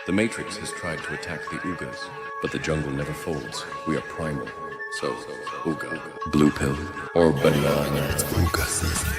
The Matrix has tried to attack the Ugas, but the jungle never folds. We are primal. So, Uga, blue pill, or banana. It's Uga season.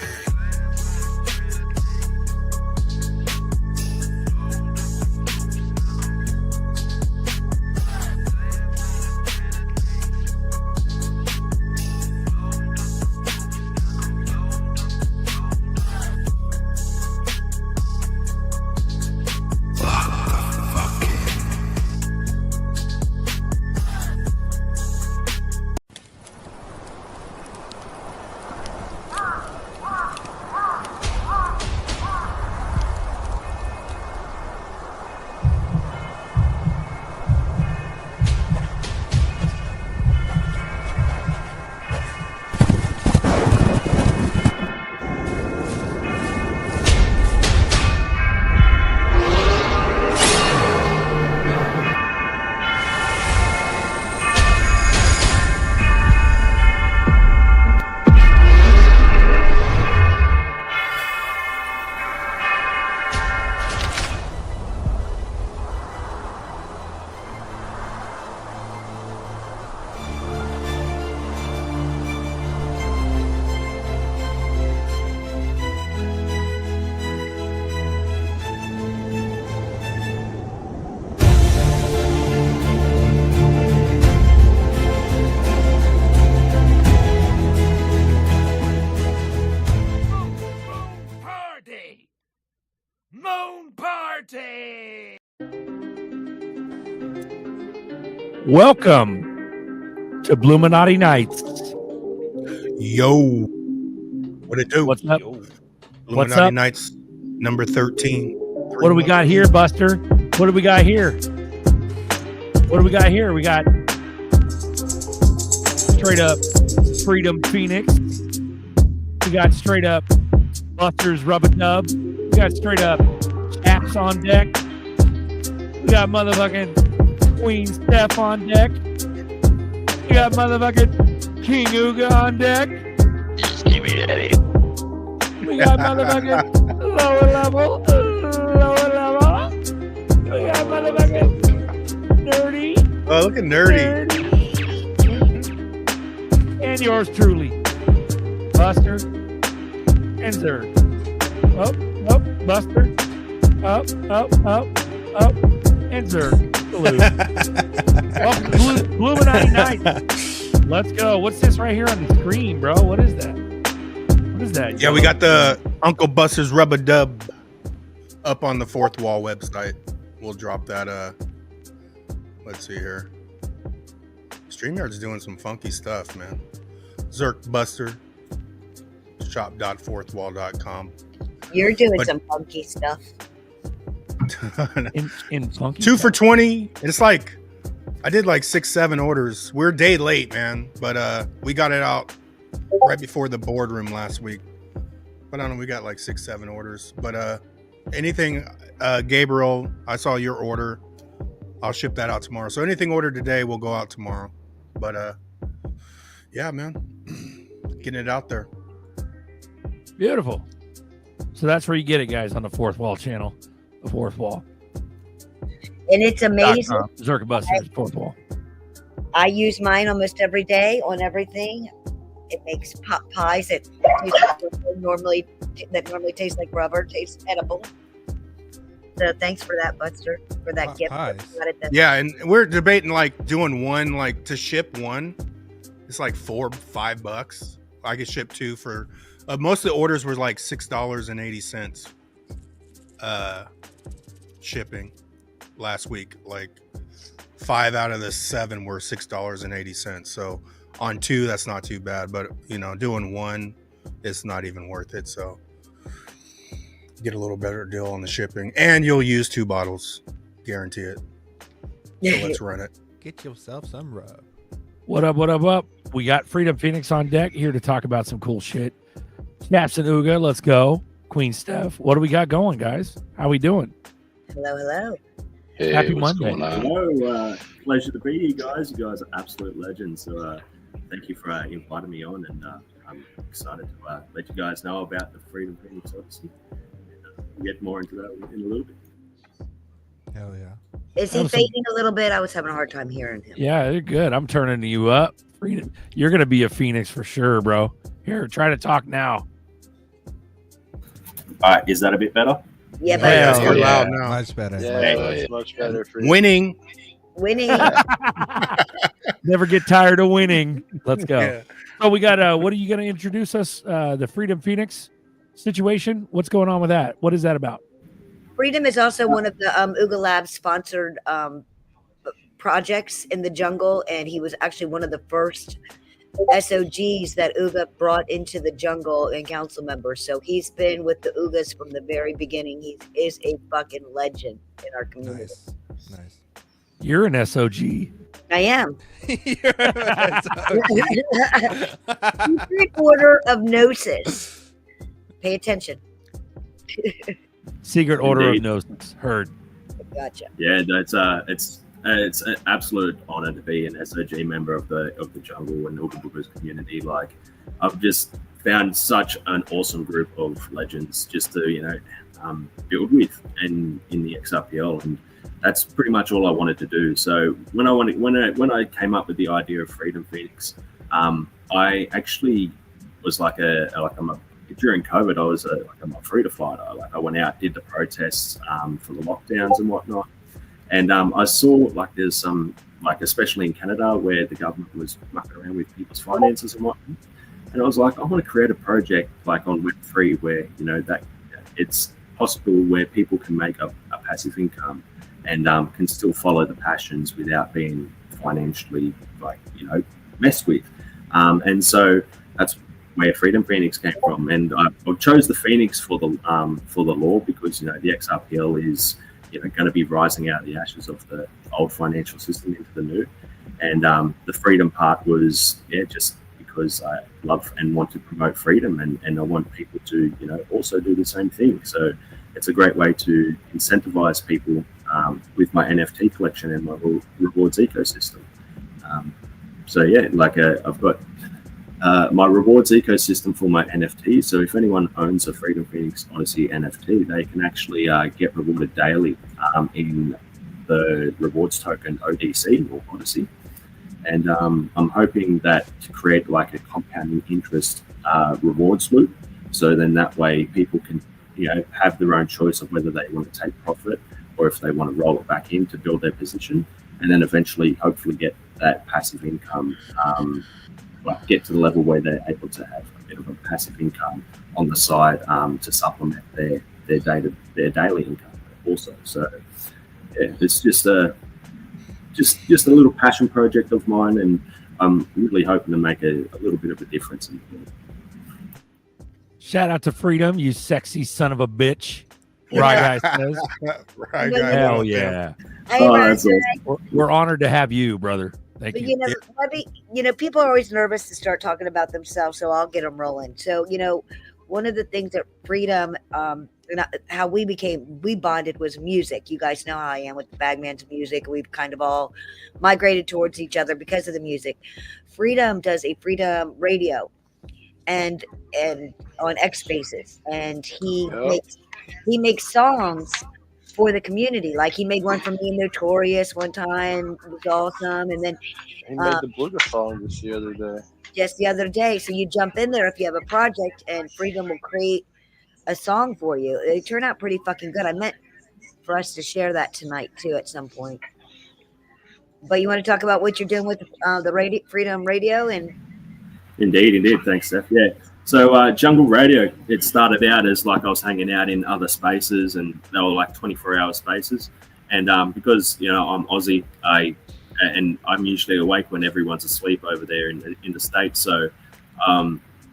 Welcome to Bluminati Knights. Yo, what it do? What's up? Bluminati up? Knights, number 13. What do we got here, Buster? What do we got here? What do we got here? We got straight up Freedom Phoenix. We got straight up Buster's Rubber Dub. We got straight up Chaps on deck. We got motherfucking Queen Steph on deck. We got motherfucking King Uga on deck. Just give me that. We got motherfucking lower level. We got motherfucking Nerdy. Oh, look at Nerdy. And yours truly, Buster and Zerg. Up, Buster. Up, and Zerg. Welcome to Bluminati Knights. Let's go. What's this right here on the screen, bro? What is that? What is that? Yeah, we got the Uncle Buster's Rubber Dub up on the Fourth Wall website. We'll drop that. Let's see here. StreamYard's doing some funky stuff, man. Zerk Buster, shop.fourthwall.com. You're doing some funky stuff. in funky 2 for 20. It's like I did like 6-7 orders. We're a day late, man, but we got it out right before the boardroom last week. But I don't know, we got like 6-7 orders. But anything, Gabriel, I saw your order. I'll ship that out tomorrow. So anything ordered today will go out tomorrow. But yeah, man, getting it out there. Beautiful. So that's where you get it, guys, on the Fourth Wall channel. The Fourth Wall. And it's amazing. Zerk Buster's Fourth Wall. I use mine almost every day on everything. It makes pot pies that normally taste like rubber, tastes edible. So thanks for that, Buster, for that gift. Yeah, and we're debating like doing one, like to ship one. It's like $4-5. I could ship two for. Most of the orders were like $6.80 shipping last week. Like 5 out of the 7 were $6.80. So on 2, that's not too bad. But you know, doing one, it's not even worth it. So get a little better deal on the shipping, and you'll use 2 bottles, guarantee it. So let's run it. Get yourself some rub. What up? We got Freedom Phoenix on deck here to talk about some cool shit. Snaps and Uga, let's go. Queen Steph, what do we got going, guys? How we doing? Hello. Hey, Happy what's Monday. going on? Hello, pleasure to be here, guys. You guys are absolute legends. So thank you for inviting me on, and I'm excited to let you guys know about the Freedom Phoenix Odyssey. We'll get more into that in a little bit. Hell Is he fading a little bit? I was having a hard time hearing him. Yeah, you're good. I'm turning you up. Freedom. You're gonna be a phoenix for sure, bro. Here, try to talk now. All right, is that a bit better? Yeah, Oh, yeah, but you're yeah. loud now. Much better. Yeah, Hey. that's much better for you. Winning. winning. Never get tired of winning. Let's go. Yeah. Oh, we got what are you gonna introduce us? The Freedom Phoenix situation. What's going on with that? What is that about? Freedom is also one of the Ooga Labs sponsored projects in the jungle, and he was actually one of the first SOGs that Ooga brought into the jungle and council members. So he's been with the Oogas from the very beginning. He is a fucking legend in our community. Nice. You're an SOG. I am. Nice. Secret order of gnosis. Pay attention. Secret Order Indeed. of Gnosis. Heard. Gotcha. Yeah, it's an absolute honor to be an SOG member of the jungle and Ooga Booga's community. Like, I've just found such an awesome group of legends just to build with and in the XRPL, and that's pretty much all I wanted to do. So when I came up with the idea of Freedom Phoenix, I actually was during COVID, I was a freedom fighter. Like, I went out, did the protests for the lockdowns and whatnot. And I saw there's some, especially in Canada, where the government was mucking around with people's finances and whatnot. And I was like, I want to create a project on Web3 where, that it's possible where people can make a passive income and can still follow the passions without being financially, messed with. And so that's where Freedom Phoenix came from. And I chose the Phoenix for the law because, the XRPL is, going to be rising out of the ashes of the old financial system into the new. And the freedom part was, just because I love and want to promote freedom, and I want people to, also do the same thing. So it's a great way to incentivize people with my NFT collection and my rewards ecosystem. I've got my rewards ecosystem for my NFT. So if anyone owns a Freedom Phoenix Odyssey NFT, they can actually get rewarded daily in the rewards token ODC or Odyssey. And I'm hoping that to create a compounding interest rewards loop. So then that way people can, have their own choice of whether they want to take profit or if they want to roll it back in to build their position, and then eventually hopefully get that passive income, get to the level where they're able to have a bit of a passive income on the side to supplement their daily income also. So it's just a little passion project of mine, and I'm really hoping to make a little bit of a difference in the world. Shout out to Freedom, you sexy son of a bitch. Right, guy says. Right, guy. Hell yeah. Hey, Oh, that's Roger. awesome. We're honored to have you, brother. Thank But you. people are always nervous to start talking about themselves, so I'll get them rolling. So, one of the things that Freedom, and how we bonded was music. You guys know how I am with the Bagman's music. We've kind of all migrated towards each other because of the music. Freedom does a Freedom radio and on X Spaces, and he makes songs for the community. Like, he made one for me and Notorious one time. It was awesome. And then He made the Booger song just the other day. So you jump in there if you have a project, and Freedom will create a song for you. They turn out pretty fucking good. I meant for us to share that tonight too at some point. But you want to talk about what you're doing with the Freedom Radio? And Indeed. Thanks, Steph. Yeah. So Jungle Radio, it started out as I was hanging out in other spaces, and they were 24-hour spaces. And because I'm Aussie, I'm usually awake when everyone's asleep over there in the States. So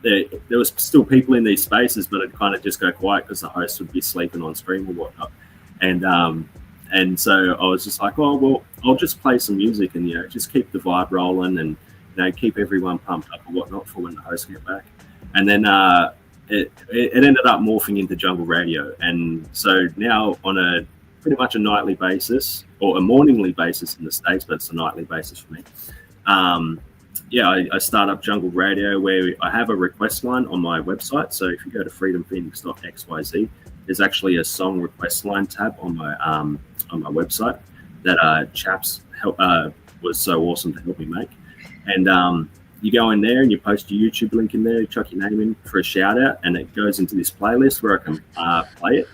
there was still people in these spaces, but it'd kind of just go quiet because the host would be sleeping on stream or whatnot. And so I was just like, oh well, I'll just play some music and just keep the vibe rolling and keep everyone pumped up or whatnot for when the hosts get back. And then it ended up morphing into Jungle Radio. And so now on pretty much a nightly basis, or a morningly basis in the States, but it's a nightly basis for me. I start up Jungle Radio, where I have a request line on my website. So if you go to freedomphoenix.xyz, there's actually a song request line tab on my website. that Chaps was so awesome to help me make. And you go in there and you post your YouTube link in there, chuck your name in for a shout out, and it goes into this playlist where I can play it.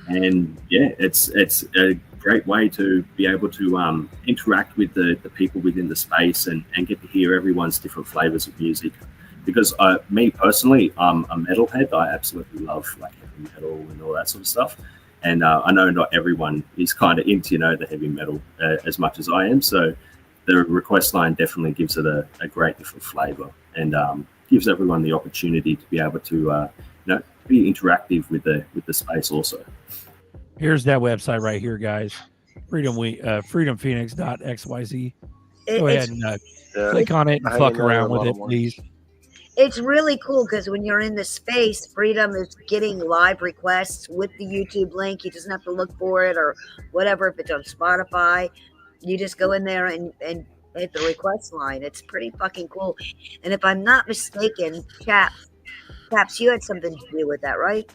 And yeah, it's a great way to be able to interact with the people within the space and get to hear everyone's different flavors of music. Because me personally, I'm a metalhead. I absolutely love like heavy metal and all that sort of stuff. And I know not everyone is kind of into, the heavy metal as much as I am. So the request line definitely gives it a great different flavor and gives everyone the opportunity to be able to, be interactive with the space also. Here's that website right here, guys. freedomphoenix.xyz. Go ahead and click on it and fuck around with it, please. It's really cool because when you're in the space, Freedom is getting live requests with the YouTube link. He doesn't have to look for it or whatever. If it's on Spotify, you just go in there and hit the request line. It's pretty fucking cool. And if I'm not mistaken, Chaps, you had something to do with that, right?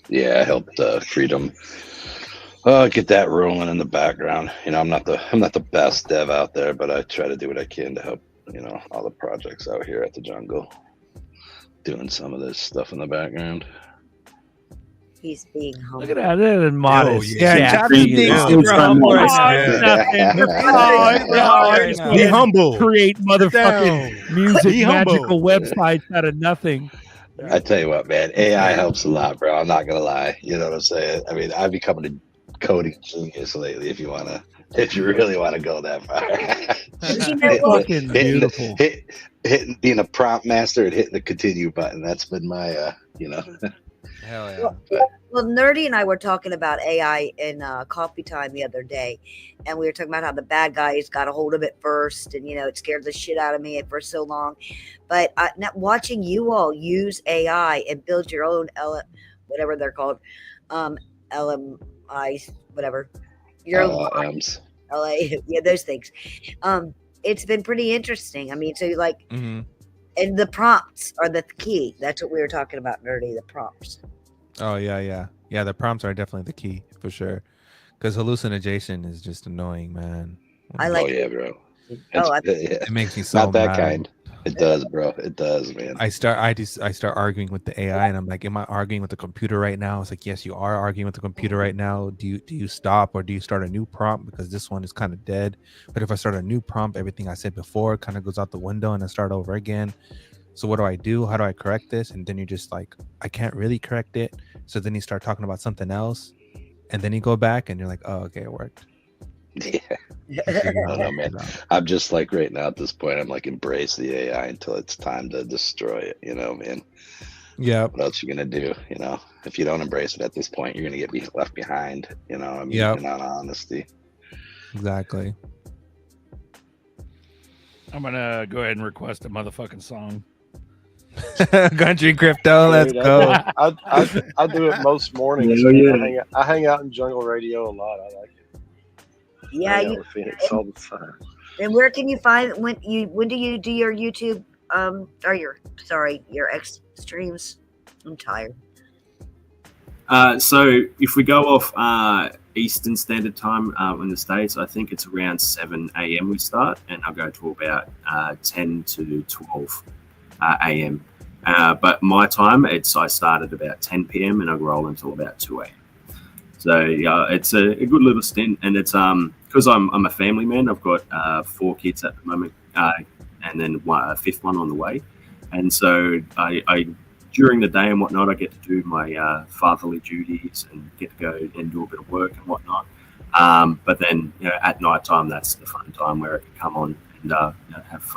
Yeah, I helped Freedom get that rolling in the background. I'm not the best dev out there, but I try to do what I can to help all the projects out here at the jungle, doing some of this stuff in the background. He's being humble. Look at that, they're modest. Yeah, Be humble. Create motherfucking music magical websites out of nothing. I tell you what, man, AI helps a lot, bro. I'm not gonna lie. You know what I'm saying? I mean, I've become a coding genius lately. If you really want to go that far. Fucking beautiful. Hitting being a prompt master and hitting the continue button. That's been my Hell yeah. Well, Nerdy and I were talking about AI in coffee time the other day, and we were talking about how the bad guys got a hold of it first, and it scared the shit out of me for so long. But watching you all use AI and build your own whatever they're called, LMIs, whatever, your LLMs, LA, yeah, those things. It's been pretty interesting. I mean, so and the prompts are the key. That's what we were talking about, Nerdy. The prompts. Oh yeah. The prompts are definitely the key for sure. Because hallucination is just annoying, man. I like. Oh yeah, bro. It makes me so not that mad. kind. It does, bro. It does, man. I start arguing with the AI, and I'm like, am I arguing with the computer right now? It's like, yes, you are arguing with the computer right now. Do you stop, or do you start a new prompt, because this one is kind of dead? But if I start a new prompt, everything I said before kind of goes out the window, and I start over again. So what do I do? How do I correct this? And then you're just like, I can't really correct it. So then you start talking about something else, and then you go back, and you're like, oh, okay, it worked. Yeah. I don't know, man. I'm just like right now at this point, I'm like, embrace the AI until it's time to destroy it, man. Yeah. What else you gonna do? If you don't embrace it at this point, you're gonna get left behind. In all honesty. Exactly. I'm gonna go ahead and request a motherfucking song. Country crypto, let's go. I do it most mornings. Yeah. I hang out in jungle radio a lot. I like it. Yeah, Phoenix all the time. And where can you find when do you do your YouTube or your X streams? I'm tired. So if we go off Eastern Standard Time in the States, I think it's around 7 a.m. we start, and I'll go to about 10 to 12 a.m. But my time, I start at about 10 p.m. and I roll until about 2 a.m. So yeah, it's a good little stint, and it's because I'm a family man. I've got 4 kids at the moment, and then a 5th one on the way. And so I during the day and whatnot, I get to do my fatherly duties and get to go and do a bit of work and whatnot. But then at night time, that's the fun time where I can come on and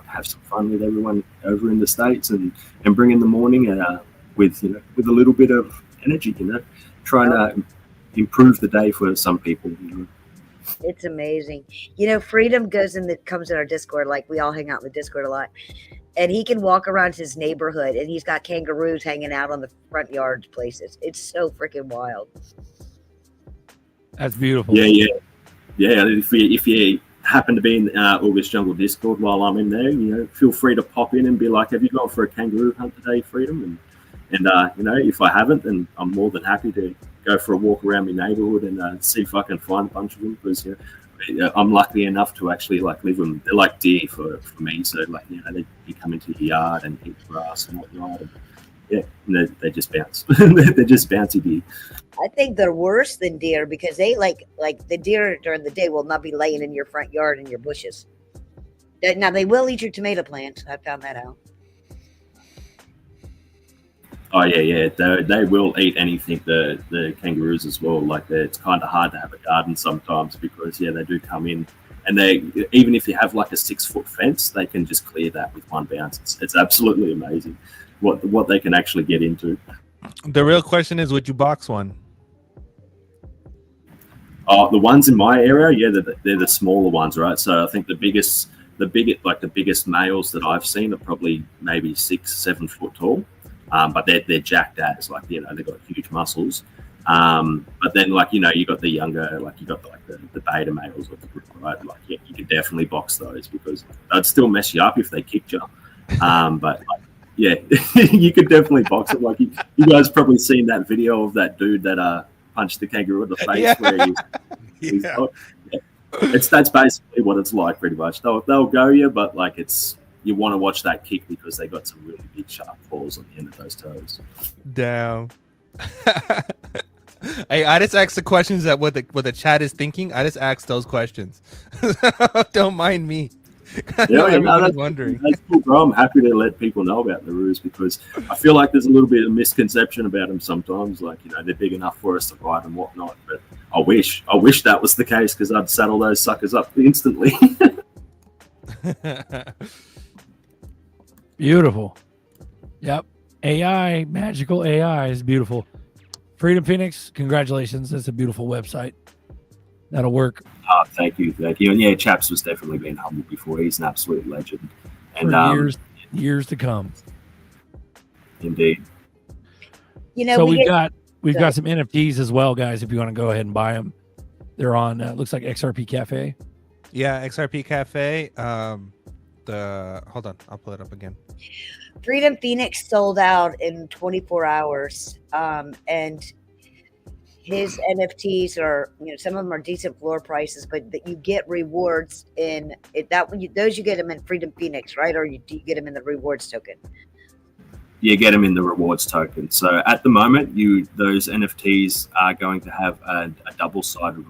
have some fun with everyone over in the States and bring in the morning with a little bit of energy, trying to improve the day for some people. It's amazing. Freedom comes in our Discord. Like, we all hang out in the Discord a lot. And he can walk around his neighborhood, and he's got kangaroos hanging out on the front yard places. It's so freaking wild. That's beautiful. Yeah. If you happen to be in August Jungle Discord while I'm in there, feel free to pop in and be like, "Have you gone for a kangaroo hunt today, Freedom?" And if I haven't, then I'm more than happy to go for a walk around my neighborhood and see if I can find a bunch of them, because I'm lucky enough to actually like live them. They're like deer for me, so like they come into your yard and eat grass and whatnot. And, yeah, and they just bounce. They're just bouncy deer. I think they're worse than deer because they like the deer during the day will not be laying in your front yard in your bushes. Now they will eat your tomato plant. I found that out. Oh yeah. They will eat anything. The kangaroos as well. Like it's kind of hard to have a garden sometimes because they do come in, and they even if you have like a 6-foot fence, they can just clear that with one bounce. It's absolutely amazing what they can actually get into. The real question is, would you box one? The ones in my area, they're the smaller ones, right? So I think the biggest males that I've seen are probably maybe 6-7 foot tall, but they're jacked as they've got huge muscles. But then you got the younger, you got the beta males of the group, right? You could definitely box those because they'd still mess you up if they kicked you. But you could definitely box it. You guys probably seen that video of that dude that punched the kangaroo in the face where that's basically what it's like pretty much. They'll go you, but you want to watch that kick because they got some really big sharp claws on the end of those toes. Damn. Hey, I just asked the questions that what the chat is thinking. I just asked those questions. Don't mind me. Everyone's wondering. That's cool, bro. I'm happy to let people know about the roos because I feel like there's a little bit of misconception about them sometimes. They're big enough for us to ride and whatnot. But I wish that was the case because I'd saddle those suckers up instantly. Beautiful. Yep. AI, magical AI is beautiful. Freedom Phoenix, congratulations. That's a beautiful website. That'll work. Thank you. And Chaps was definitely being humble before. He's an absolute legend. And for years to come. Indeed. So we've got some NFTs as well, guys. If you want to go ahead and buy them, they're on. Looks like XRP Cafe. Yeah, XRP Cafe. Hold on, I'll pull it up again. Freedom Phoenix sold out in 24 hours, and his NFTs are, some of them are decent floor prices, but that you get rewards in it. Those you get them in Freedom Phoenix, right? Or do you get them in the rewards token? You get them in the rewards token. So at the moment, those NFTs are going to have a double-sided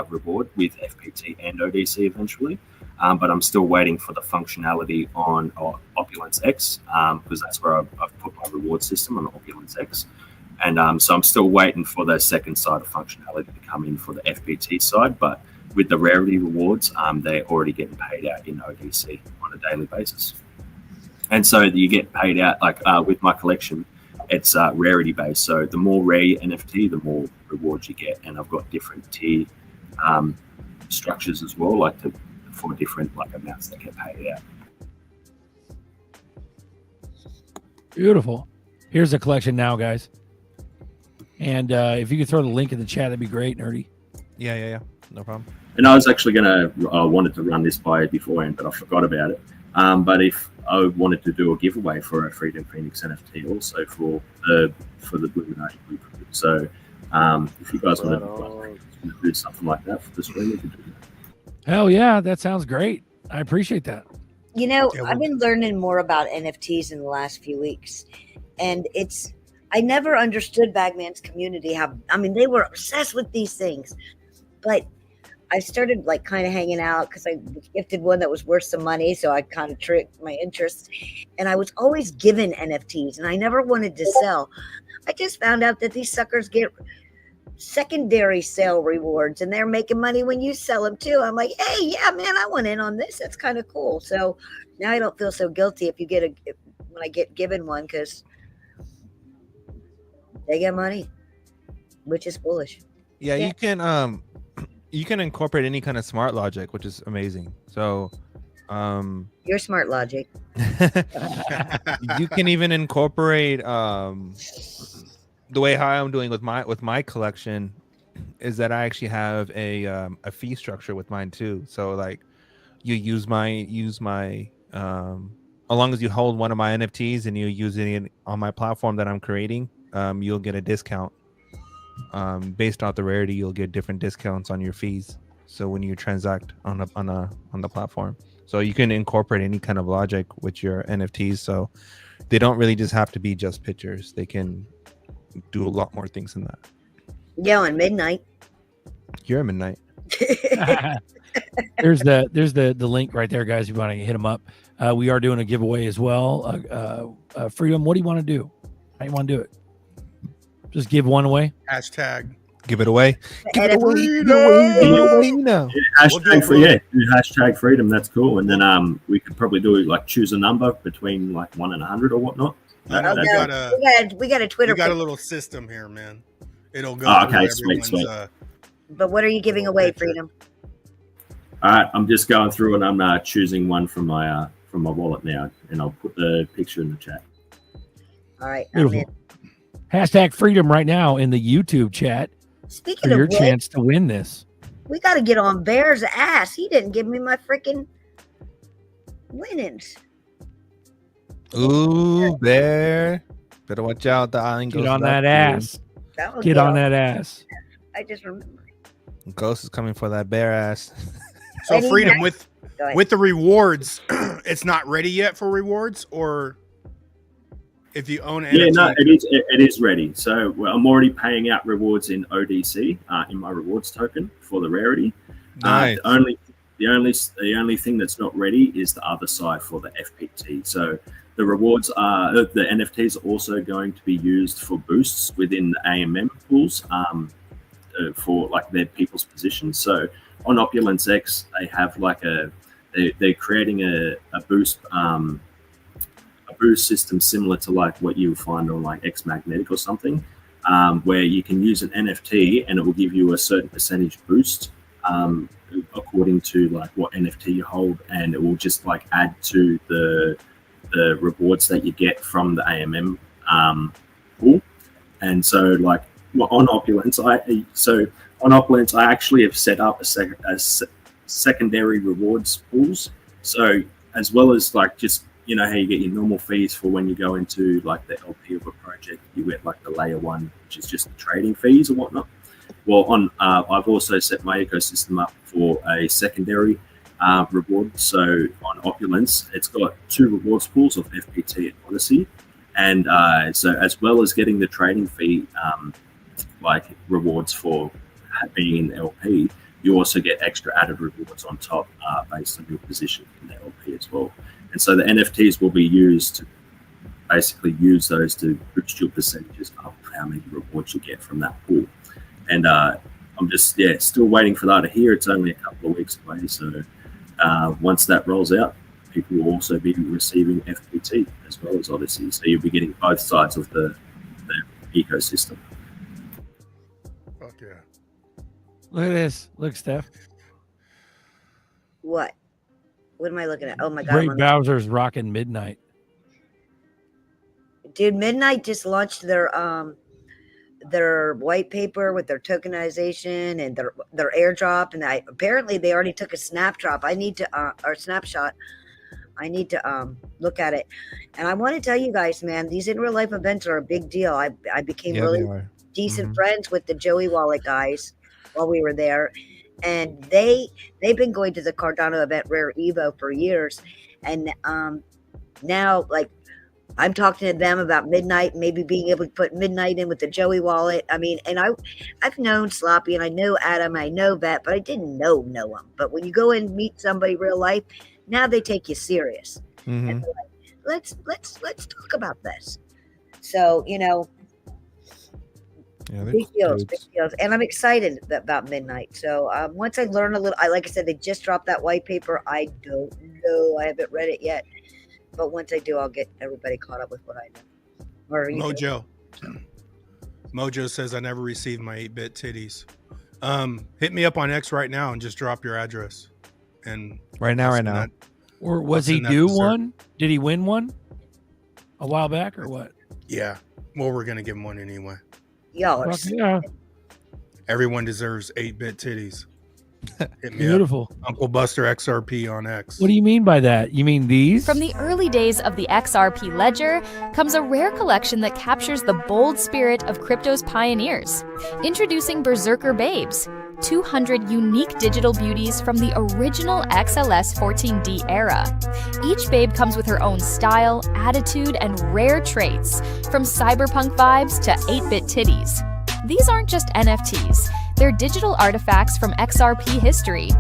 reward with FPT and ODC eventually. But I'm still waiting for the functionality on Opulence X because that's where I've put my reward system on Opulence X. And so I'm still waiting for the second side of functionality to come in for the FPT side. But with the rarity rewards, they're already getting paid out in ODC on a daily basis. And so you get paid out, with my collection, it's rarity based. So the more rare your NFT, the more rewards you get. And I've got different tier structures as well, for different amounts that get paid out. Beautiful. Here's the collection now, guys. And if you could throw the link in the chat, that'd be great, Nerdy. Yeah. No problem. And I was actually wanted to run this by you beforehand, but I forgot about it. But if I wanted to do a giveaway for a Freedom Phoenix NFT also for the Bluminati group. So if you guys want to do something like that for the stream, you can do that. Hell yeah, that sounds great. I appreciate that. I've been learning more about NFTs in the last few weeks, and I never understood Bagman's community. They were obsessed with these things, but I started kind of hanging out because I gifted one that was worth some money, so I kind of tricked my interest, and I was always given NFTs, and I never wanted to sell. I just found out that these suckers get secondary sale rewards, and they're making money when you sell them too. I'm like, hey, yeah, man, I went in on this. That's kind of cool. So now I don't feel so guilty when I get given one because they get money, which is foolish. Yeah, you can incorporate any kind of smart logic, which is amazing. So your smart logic. You can even incorporate the way how I'm doing with my collection is that I actually have a fee structure with mine too. So you use my as long as you hold one of my NFTs and you use it on my platform that I'm creating, you'll get a discount. based off the rarity, you'll get different discounts on your fees. So when you transact on the platform, so you can incorporate any kind of logic with your NFTs. So they don't really just have to be just pictures. They can do a lot more things than that. Yeah, on midnight. You're at midnight. There's the link right there, guys. If you want to hit them up. We are doing a giveaway as well. Freedom, what do you want to do? How do you want to do it? Just give one away. Hashtag. Give it away. Give it away. Yeah, hashtag freedom. That's cool. And then we could probably do like choose a number between like 1 and 100 or whatnot. I know we got a Twitter. We got a little system here, man. It'll go. Oh, okay, sweet. But what are you giving away, Freedom? All right, I'm just going through and I'm choosing one from my wallet now, and I'll put the picture in the chat. All right. Beautiful. Hashtag freedom right now in the YouTube chat. Speaking for your of which, chance to win this. We got to get on Bear's ass. He didn't give me my freaking winnings. Ooh, Bear. Better watch out. The island goes Get on that ass. Get on that ass. I just remember. Ghost is coming for that bear ass. So freedom with the rewards, it's not ready yet for rewards, or if you own NFT. Yeah, no, it is ready. So I'm already paying out rewards in ODC in my rewards token for the rarity. Nice. The only thing that's not ready is the other side for the FPT. So the rewards are the NFTs are also going to be used for boosts within the AMM pools for like their people's positions. So on Opulence X, they have like they're creating a boost system similar to like what you find on like X Magnetic or something, where you can use an NFT and it will give you a certain percentage boost according to like what NFT you hold, and it will just like add to the rewards that you get from the AMM pool. And so like on Opulence, I actually have set up a secondary rewards pools. So as well as like just, you know, how you get your normal fees for when you go into like the LP of a project, you get like the layer one, which is just the trading fees or whatnot. Well, I've also set my ecosystem up for a secondary reward. So on Opulence, it's got 2 rewards pools of FPT and Odyssey. And so as well as getting the trading fee, like rewards for being in LP, you also get extra added rewards on top based on your position in the LP as well. And so the NFTs will be used to basically use those to boost your percentages up how many rewards you get from that pool. And I'm just, still waiting for that to hear. It's only a couple of weeks away. So once that rolls out, people will also be receiving FPT as well as Odyssey. So you'll be getting both sides of the ecosystem. Fuck yeah. Look at this. Look, Steph. What? What am I looking at? Oh my God. Great Bowser's rocking Midnight. Dude, Midnight just launched their white paper with their tokenization and their airdrop, and apparently they already took a snapshot. I need to look at it. And I want to tell you guys, man, these in real life events are a big deal. I became really decent friends with the Joey Wallet guys while we were there, and they've been going to the Cardano event Rare Evo for years, and now like I'm talking to them about Midnight, maybe being able to put Midnight in with the Joey Wallet. I mean, and I've known Sloppy and I know Adam, I know Vet, but I didn't know him. But when you go and meet somebody real life, now they take you serious. Mm-hmm. And they're like, let's talk about this. So, you know, big deals. And I'm excited about Midnight. So once I learn a little, like I said, they just dropped that white paper. I don't know. I haven't read it yet. But once I do, I'll get everybody caught up with what I know. Mojo says I never received my 8-bit titties. Hit me up on X right now and just drop your address. And right now. Or was he due one? Did he win one a while back or what? Yeah. Well, we're gonna give him one anyway. Y'all are yeah. Everyone deserves 8-bit titties. Hit me Beautiful. up. Uncle Buster XRP on X. What do you mean by that? You mean these? From the early days of the XRP ledger comes a rare collection that captures the bold spirit of crypto's pioneers. Introducing Berserker Babes, 200 unique digital beauties from the original XLS 14D era. Each babe comes with her own style, attitude, and rare traits, from cyberpunk vibes to 8-bit titties. These aren't just NFTs, they're digital artifacts from XRP history.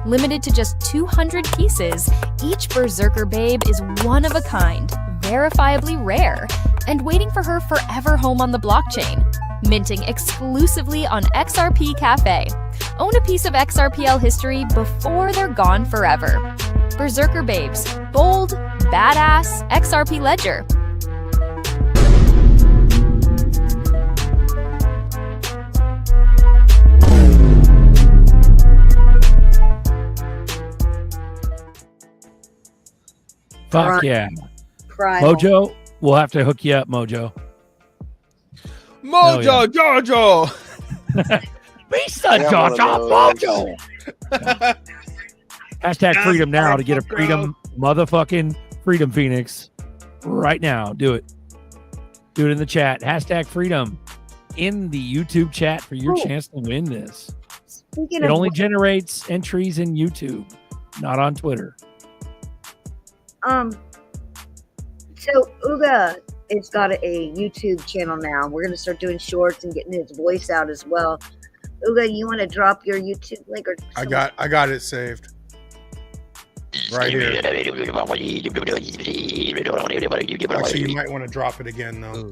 Limited to just 200 pieces, each Berserker Babe is one of a kind, verifiably rare, and waiting for her forever home on the blockchain. Minting exclusively on XRP Cafe. Own a piece of XRPL history before they're gone forever. Berserker Babes, bold, badass, XRP Ledger. Fuck yeah. Primal. Mojo, we'll have to hook you up, Mojo. Mojo Jojo. Misa Yeah, one of Jojo those. Mojo. Hashtag freedom now to get a freedom motherfucking freedom Phoenix right now. Do it. Do it in the chat. Hashtag freedom in the YouTube chat for your chance to win this. Speaking It of only generates entries in YouTube, not on Twitter. So Uga has got a YouTube channel now. We're gonna start doing shorts and getting his voice out as well. Uga, you want to drop your YouTube link or? I got it saved. Right here. Actually, you might want to drop it again though.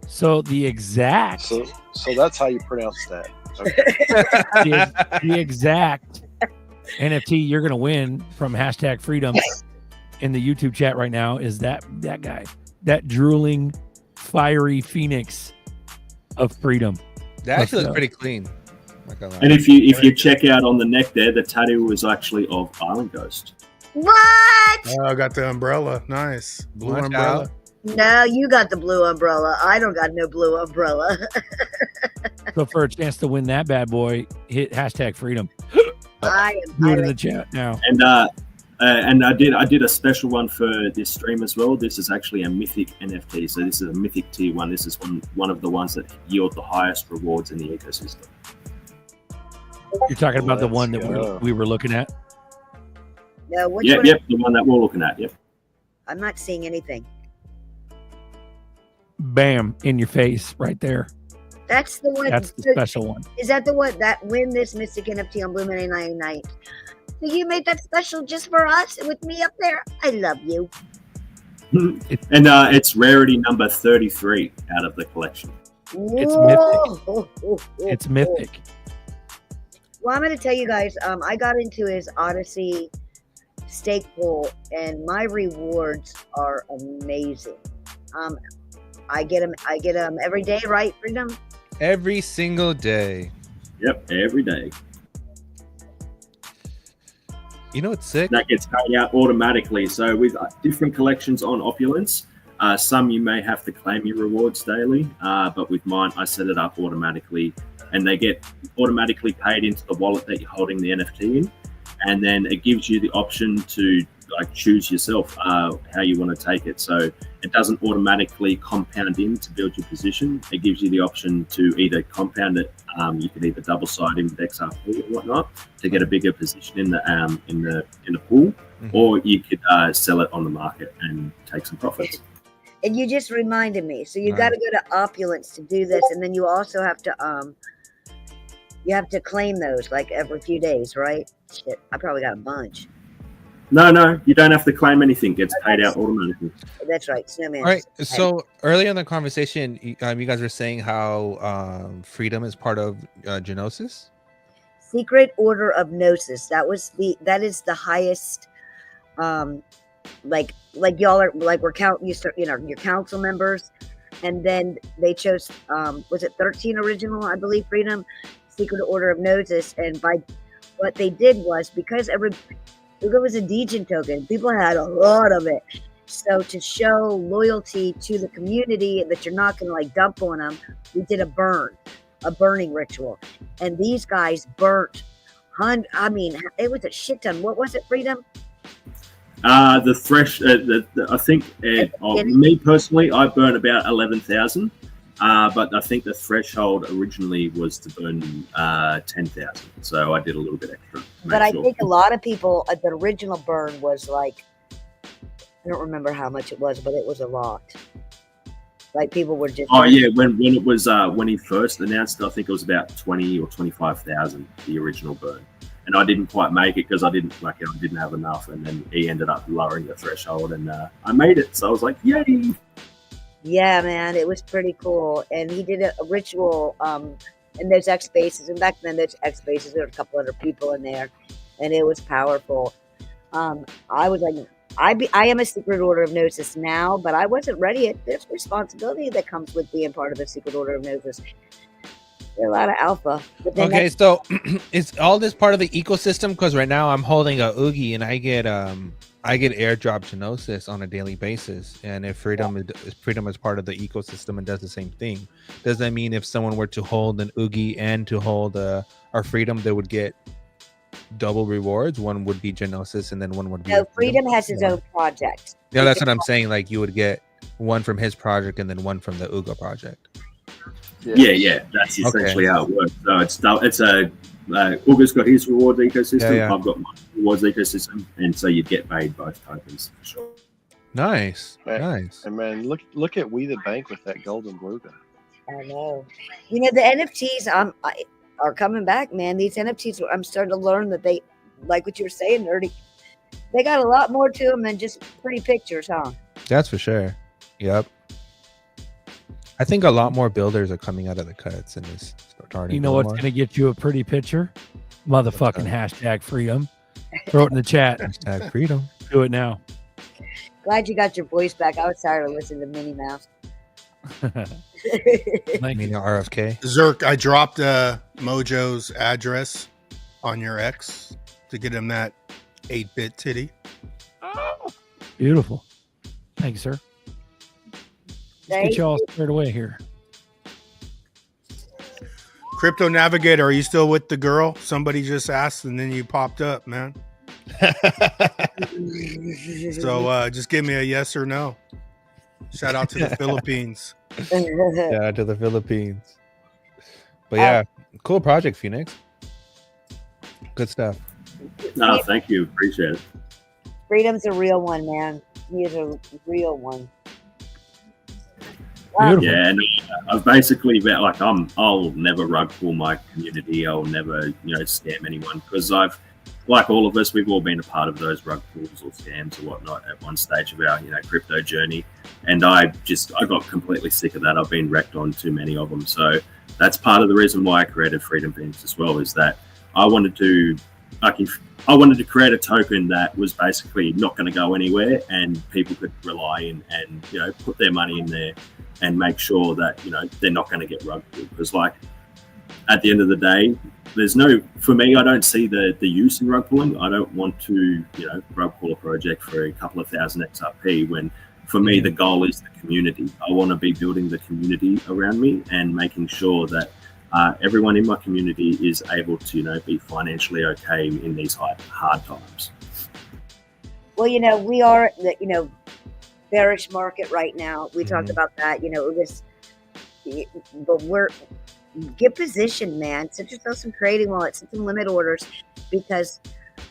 So the exact So that's how you pronounce that. the exact NFT you're gonna win from hashtag freedom in the YouTube chat right now is that guy, that drooling, fiery phoenix of freedom. That actually looks pretty clean. And if you check out on the neck there, the tattoo was actually of Island Ghost. What? Oh, I got the umbrella. Nice. Blue Watch umbrella. out. No, you got the blue umbrella. I don't got no blue umbrella. So for a chance to win that bad boy, hit hashtag freedom. I am. Do it in the chat now. And I did a special one for this stream as well. This is actually a mythic NFT. So this is a mythic tier 1. This is one of the ones that yield the highest rewards in the ecosystem. You're talking about the one that we were looking at? No, which Yep, one? yep, the one that we're looking at. Yep. I'm not seeing anything. Bam, in your face right there. That's the one. That's the special one. Is that the one that win this Mystic NFT on Bluminati Knights? So you made that special just for us with me up there? I love you. And it's rarity number 33 out of the collection. It's mythic. It's mythic. Well, I'm going to tell you guys, I got into his Odyssey stake pool, and my rewards are amazing. I get them every day, right, Freedom? Every single day. Yep, every day. You know what's sick? That gets paid out automatically. So with different collections on Opulence, some you may have to claim your rewards daily, but with mine, I set it up automatically, and they get automatically paid into the wallet that you're holding the NFT in, and then it gives you the option to choose yourself how you want to take it. So it doesn't automatically compound in to build your position. It gives you the option to either compound it. You could either double side in with XRP or whatnot to get a bigger position in the pool, or you could sell it on the market and take some profits. And you just reminded me. So you got to go to Opulence to do this, and then you also have to claim those like every few days, right? Shit, I probably got a bunch. No, you don't have to claim anything. It gets paid out automatically. That's right, Snowman. All right. So earlier in the conversation, you guys were saying how freedom is part of Genosis. Secret Order of Gnosis. That is the highest. Like y'all are we're your council members, and then they chose was it 13 original, I believe, Freedom, Secret Order of Gnosis, and by what they did was because it was a Degen token. People had a lot of it. So to show loyalty to the community that you're not going to dump on them, we did a burn a burning ritual, and these guys burnt. I mean, it was a shit ton. What was it, Freedom? The thresh. I think me personally, I burn about 11,000. But I think the threshold originally was to burn 10,000. So I did a little bit extra. But I think a lot of people, the original burn was like, I don't remember how much it was, but it was a lot. Like people were just. Oh yeah, when it was when he first announced it, I think it was about 20 or 25,000 the original burn, and I didn't quite make it because I didn't have enough, and then he ended up lowering the threshold, and I made it. So I was like, yay! Yeah, man, it was pretty cool, and he did a ritual in those X spaces, and back then those X spaces there were a couple other people in there, and it was powerful. I was like. I am a Secret Order of Gnosis now, but I wasn't ready. There's responsibility that comes with being part of the Secret Order of Gnosis. There's a lot of alpha. Okay, so is all this part of the ecosystem? Because right now I'm holding a Oogie and I get airdrop Gnosis on a daily basis. And if Freedom is part of the ecosystem and does the same thing, does that mean if someone were to hold an Oogie and to hold our Freedom, they would get double rewards? One would be Gnosis and then one would be Freedom has his own project. Yeah, that's what I'm saying. Like you would get one from his project and then one from the Ooga project. Yeah, that's essentially how it works. So it's a Ooga's got his rewards ecosystem. I've got my rewards ecosystem, and so you get paid both tokens for sure. Nice. And man, look at We the Bank with that golden Beluga. I know. You know the NFTs. Are coming back, man. These NFTs, I'm starting to learn that they, like what you were saying, Nerdy, they got a lot more to them than just pretty pictures, huh? That's for sure. Yep. I think a lot more builders are coming out of the cuts and is starting. You know what's going to get you a pretty picture? Motherfucking hashtag freedom. Throw it in the chat. Hashtag freedom. Do it now. Glad you got your voice back. I was tired of listening to Minnie Mouse. RFK. Zerk, I dropped Mojo's address on your X to get him that 8-bit titty. Oh, beautiful. Thank you, sir. Let's get you all squared away here. Crypto Navigator, are you still with the girl? Somebody just asked and then you popped up, man. So just give me a yes or no. Shout out to the Philippines. Shout out to the Philippines. But yeah, cool project, Phoenix. Good stuff. No, thank you. Appreciate it. Freedom's a real one, man. He is a real one. Yeah, no, I've basically like I'll never rug pull my community. I'll never scam anyone because I've, like all of us, we've all been a part of those rug pulls or scams or whatnot at one stage of our crypto journey, and I got completely sick of that. I've been wrecked on too many of them, so that's part of the reason why I created Freedom Phoenix as well. Is that I wanted to create a token that was basically not going to go anywhere, and people could rely in and put their money in there and make sure that they're not going to get rug pulled. Because like at the end of the day, for me, I don't see the use in rug pulling. I don't want to rug pull a project for a couple of thousand XRP when for me the goal is the community. I want to be building the community around me and making sure that everyone in my community is able to be financially okay in these hard times. Well, we are the bearish market right now. We talked about that. But get positioned, man. Set yourself some trading wallets, set some limit orders, because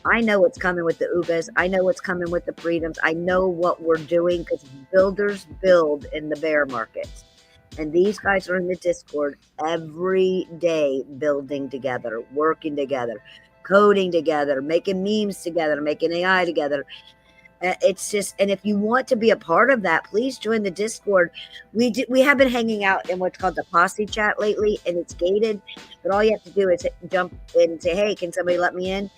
I know what's coming with the Ugas. I know what's coming with the Freedoms. I know what we're doing because builders build in the bear markets. And these guys are in the Discord every day, building together, working together, coding together, making memes together, making AI together. It's just, and if you want to be a part of that, please join the Discord. We have been hanging out in what's called the posse chat lately, and it's gated. But all you have to do is jump in and say, "Hey, can somebody let me in?"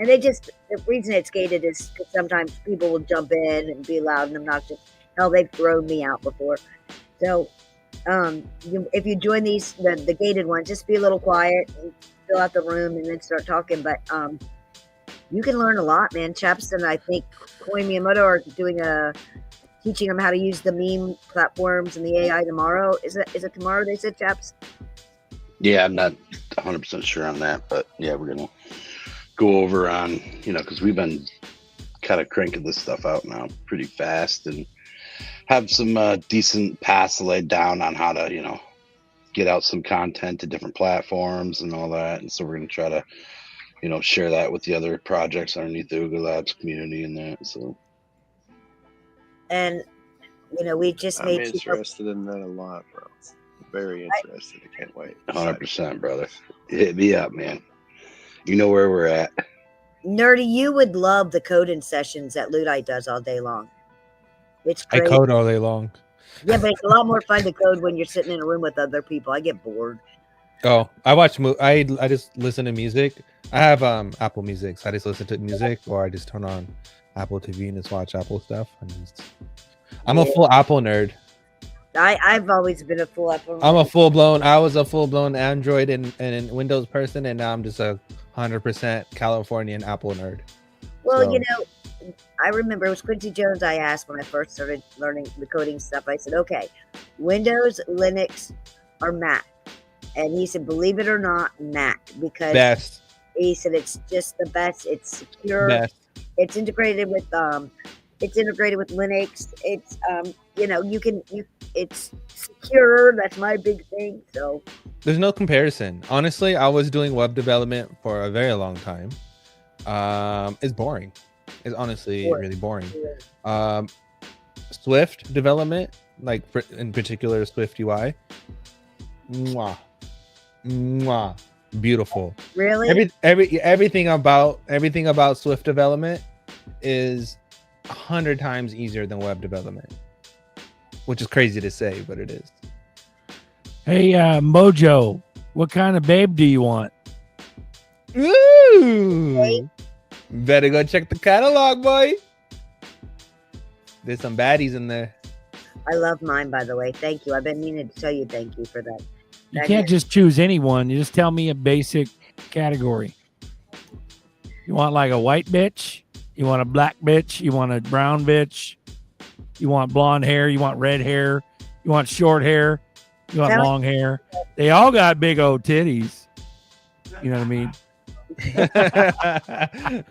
And the reason it's gated is because sometimes people will jump in and be loud and obnoxious. Hell, they've thrown me out before. So if you join the gated ones, just be a little quiet and fill out the room and then start talking. But you can learn a lot, man. Chaps and I think Koi Miyamoto are doing teaching them how to use the meme platforms and the AI tomorrow. Is it tomorrow? They said, Chaps. Yeah, I'm not 100% sure on that, but yeah, we're gonna go over on, because we've been kind of cranking this stuff out now pretty fast and have some decent paths laid down on how to, get out some content to different platforms and all that. And so we're gonna try to, share that with the other projects underneath the Ooga Labs community and that. So. And we just I'm made interested in that a lot, bro. Very interested. I can't wait. 100%, brother. Hit me up, man. You know where we're at. Nerdy, you would love the coding sessions that Luddite does all day long. It's I great. code all day long. Yeah, but it's a lot more fun to code when you're sitting in a room with other people. I get bored. Oh, I watch. I just listen to music. I have Apple Music, so I just listen to music, or I just turn on Apple TV and just watch Apple stuff. I'm a full Apple nerd. I've always been a full Apple. I was a full blown Android and Windows person, and now I'm just a 100% Californian Apple nerd. Well, So- I remember it was Quincy Jones I asked when I first started learning the coding stuff. I said, okay, Windows, Linux, or Mac? And he said, believe it or not, Mac. Because Best. he said it's just the best. It's secure. Best. It's integrated with Linux. It's it's secure. That's my big thing. So There's no comparison. Honestly, I was doing web development for a very long time. It's boring. It's honestly really boring. Swift development, like in particular Swift UI, beautiful. really, Everything about Swift development is 100 times easier than web development, which is crazy to say, but it is. Hey, Mojo, what kind of babe do you want? Ooh. Better go check the catalog, boy. There's some baddies in there. I love mine, by the way. Thank you. I've been meaning to tell you thank you for that. You can't just choose anyone. You just tell me a basic category. You want like a white bitch? You want a black bitch? You want a brown bitch? You want blonde hair? You want red hair? You want short hair? You want long hair? They all got big old titties. You know what I mean?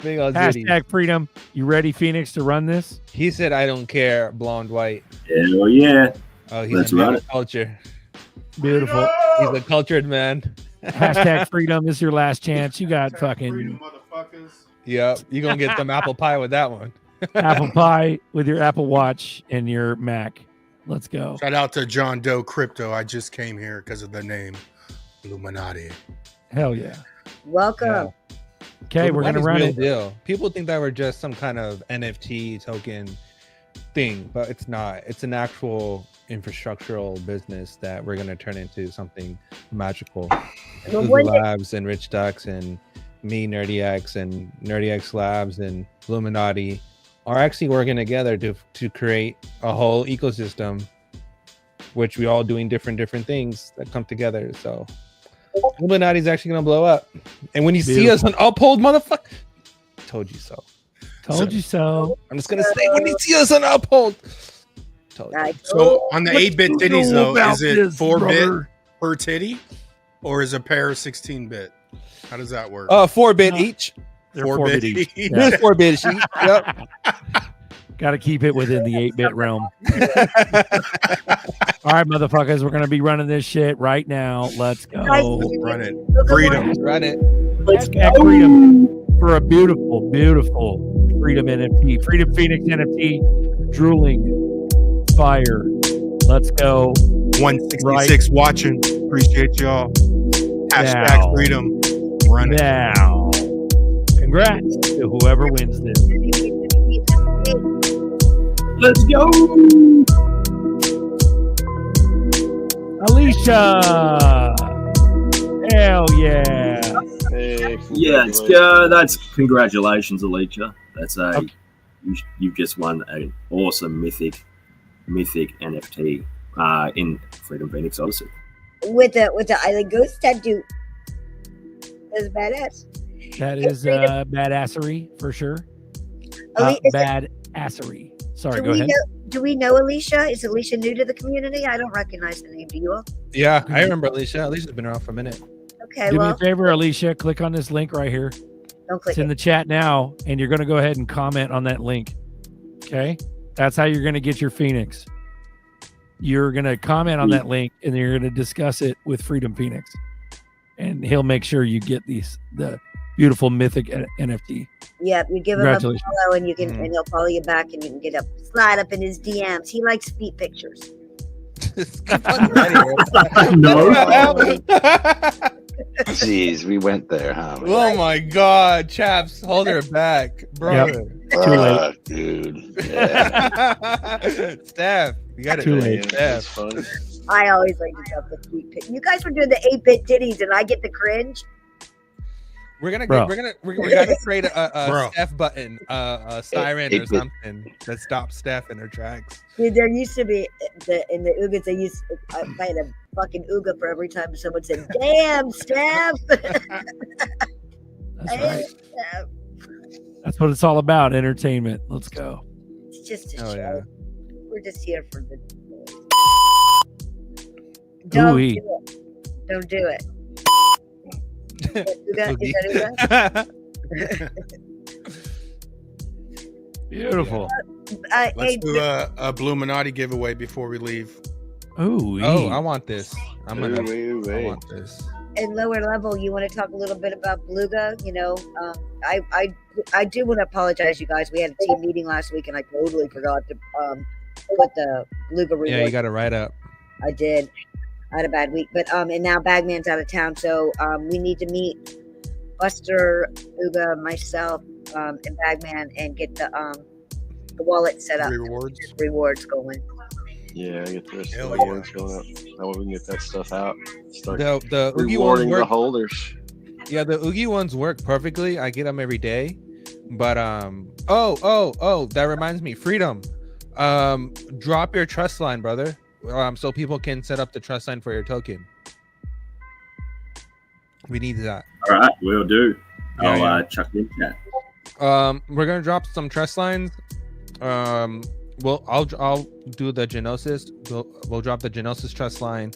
Big old titties. Hashtag freedom. You ready, Phoenix, to run this? He said, "I don't care, blonde, white." Hell yeah. Oh, he's Let's a man run of it. culture. Beautiful. He's a cultured man. Hashtag freedom. This is your last chance. You got fucking Yep, you're gonna get some apple pie with that one. apple pie with your Apple Watch and your Mac. Let's go. Shout out to John Doe Crypto. I just came here because of the name Bluminati. Hell yeah. Welcome. Yeah. Okay, we're gonna run real it. deal. People think that we're just some kind of NFT token thing, but it's not. It's an actual infrastructural business that we're gonna turn into something magical. Well, Google one day- Labs and Rich Ducks and me, NerdyX, and NerdyX Labs and Bluminati are actually working together to create a whole ecosystem, which we all doing different things that come together. So Bluminati's actually gonna blow up. And when you see us on Uphold, motherfucker, told you so. Told you so. I'm just gonna say when you see us on Uphold. Told you. So on the 8-bit titties though, about is it this, 4-bit brother? per titty, or is a pair 16-bit? How does that work? 4-bit each. They're 4-bit 4-bit each. each. Yeah. 4-bit each. Yep. Got to keep it within the 8-bit realm. All right, motherfuckers, we're gonna be running this shit right now. Let's go. Run it. Freedom. Run it. Hashtag freedom for a beautiful, beautiful freedom NFT. Freedom Phoenix NFT. Drooling fire. Let's go. 166 watching. Appreciate y'all. Hashtag Now. freedom. Run it. Now. Congrats to whoever wins this. Let's go. Alicia. Hell yeah. Hey, Yeah, it's good. That's congratulations, Alicia. That's a you've just won an awesome mythic NFT in Freedom Phoenix Odyssey. With the Island Ghost tattoo. That's badass. That is badassery for sure. Badassery. Sorry, go ahead. Do we know Alicia? Is Alicia new to the community? I don't recognize the name. Do you all? Yeah, I remember Alicia. Alicia's been around for a minute. Okay, Do me a well, favor, Alicia. Click on this link right here. don't click It's in it. the chat now, and you're going to go ahead and comment on that link. Okay? That's how you're going to get your Phoenix. You're going to comment on that link, and you're going to discuss it with Freedom Phoenix. And he'll make sure you get the beautiful mythic NFT. Yep, you give him a Congratulations. follow, and you can, and he'll follow you back, and you can slide up in his DMs. He likes feet pictures. No. Jeez, we went there, huh? Oh my God, Chaps, hold her back, brother. Too late. Dude. Yeah. Steph, you got it. Too late. That's Steph. fun. I always like to drop the feet pic. You guys were doing the 8-bit titties, and I get the cringe. We're gonna Bro. create a Bro. Steph button, a siren or 8-bit. something that stops Steph in her tracks. Dude, there used to be in the Oogas. I had a fucking Ooga for every time someone said, "Damn, Steph." That's Damn, right. Steph. That's what it's all about. Entertainment. Let's go. It's just a Oh, show. yeah. We're just here for the. Don't Ooh-wee. do it. Don't do it. Is that Ooga? Beautiful. Hey, Let's do a Bluminati giveaway before we leave. Ooh. Oh, I want this. I Ooh. want this. in lower level, you want to talk a little bit about Beluga? You know, I do want to apologize, you guys. We had a team meeting last week, and I totally forgot to put the Beluga reward. Yeah, you got to write up. I did. I had a bad week, but and now Bagman's out of town, so we need to meet Buster, Uga, myself, and Bagman, and get the wallet set up. Rewards going. Yeah, get the rest Hell of the rewards going up. That way we can get that stuff out. Start The Oogie ones rewarding the work. holders. Yeah, the Oogie ones work perfectly. I get them every day. But oh, that reminds me, Freedom. Drop your trust line, brother. So people can set up the trust line for your token. We need that. All right, we'll do. Yeah, I'll chuck in chat. We're gonna drop some trust lines. I'll do the Genosis. We'll drop the Genosis trust line.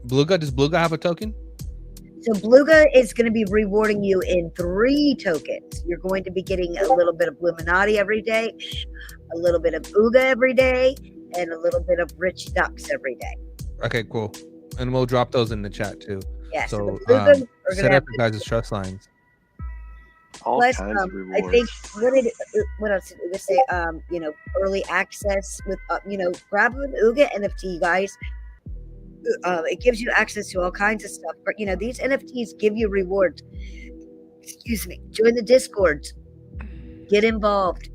Beluga, does Beluga have a token? So Beluga is going to be rewarding you in 3 tokens. You're going to be getting a little bit of Bluminati every day, a little bit of Uga every day, and a little bit of Rich Ducks every day. Okay, cool. And we'll drop those in the chat too. Yeah. So the Beluga, we're set gonna up your guys' trust lines. All Plus, kinds of I rewards. think what else did we say? Early access with grab an Uga NFT, guys. It gives you access to all kinds of stuff. But these NFTs give you rewards. Excuse me. Join the Discords. Get involved.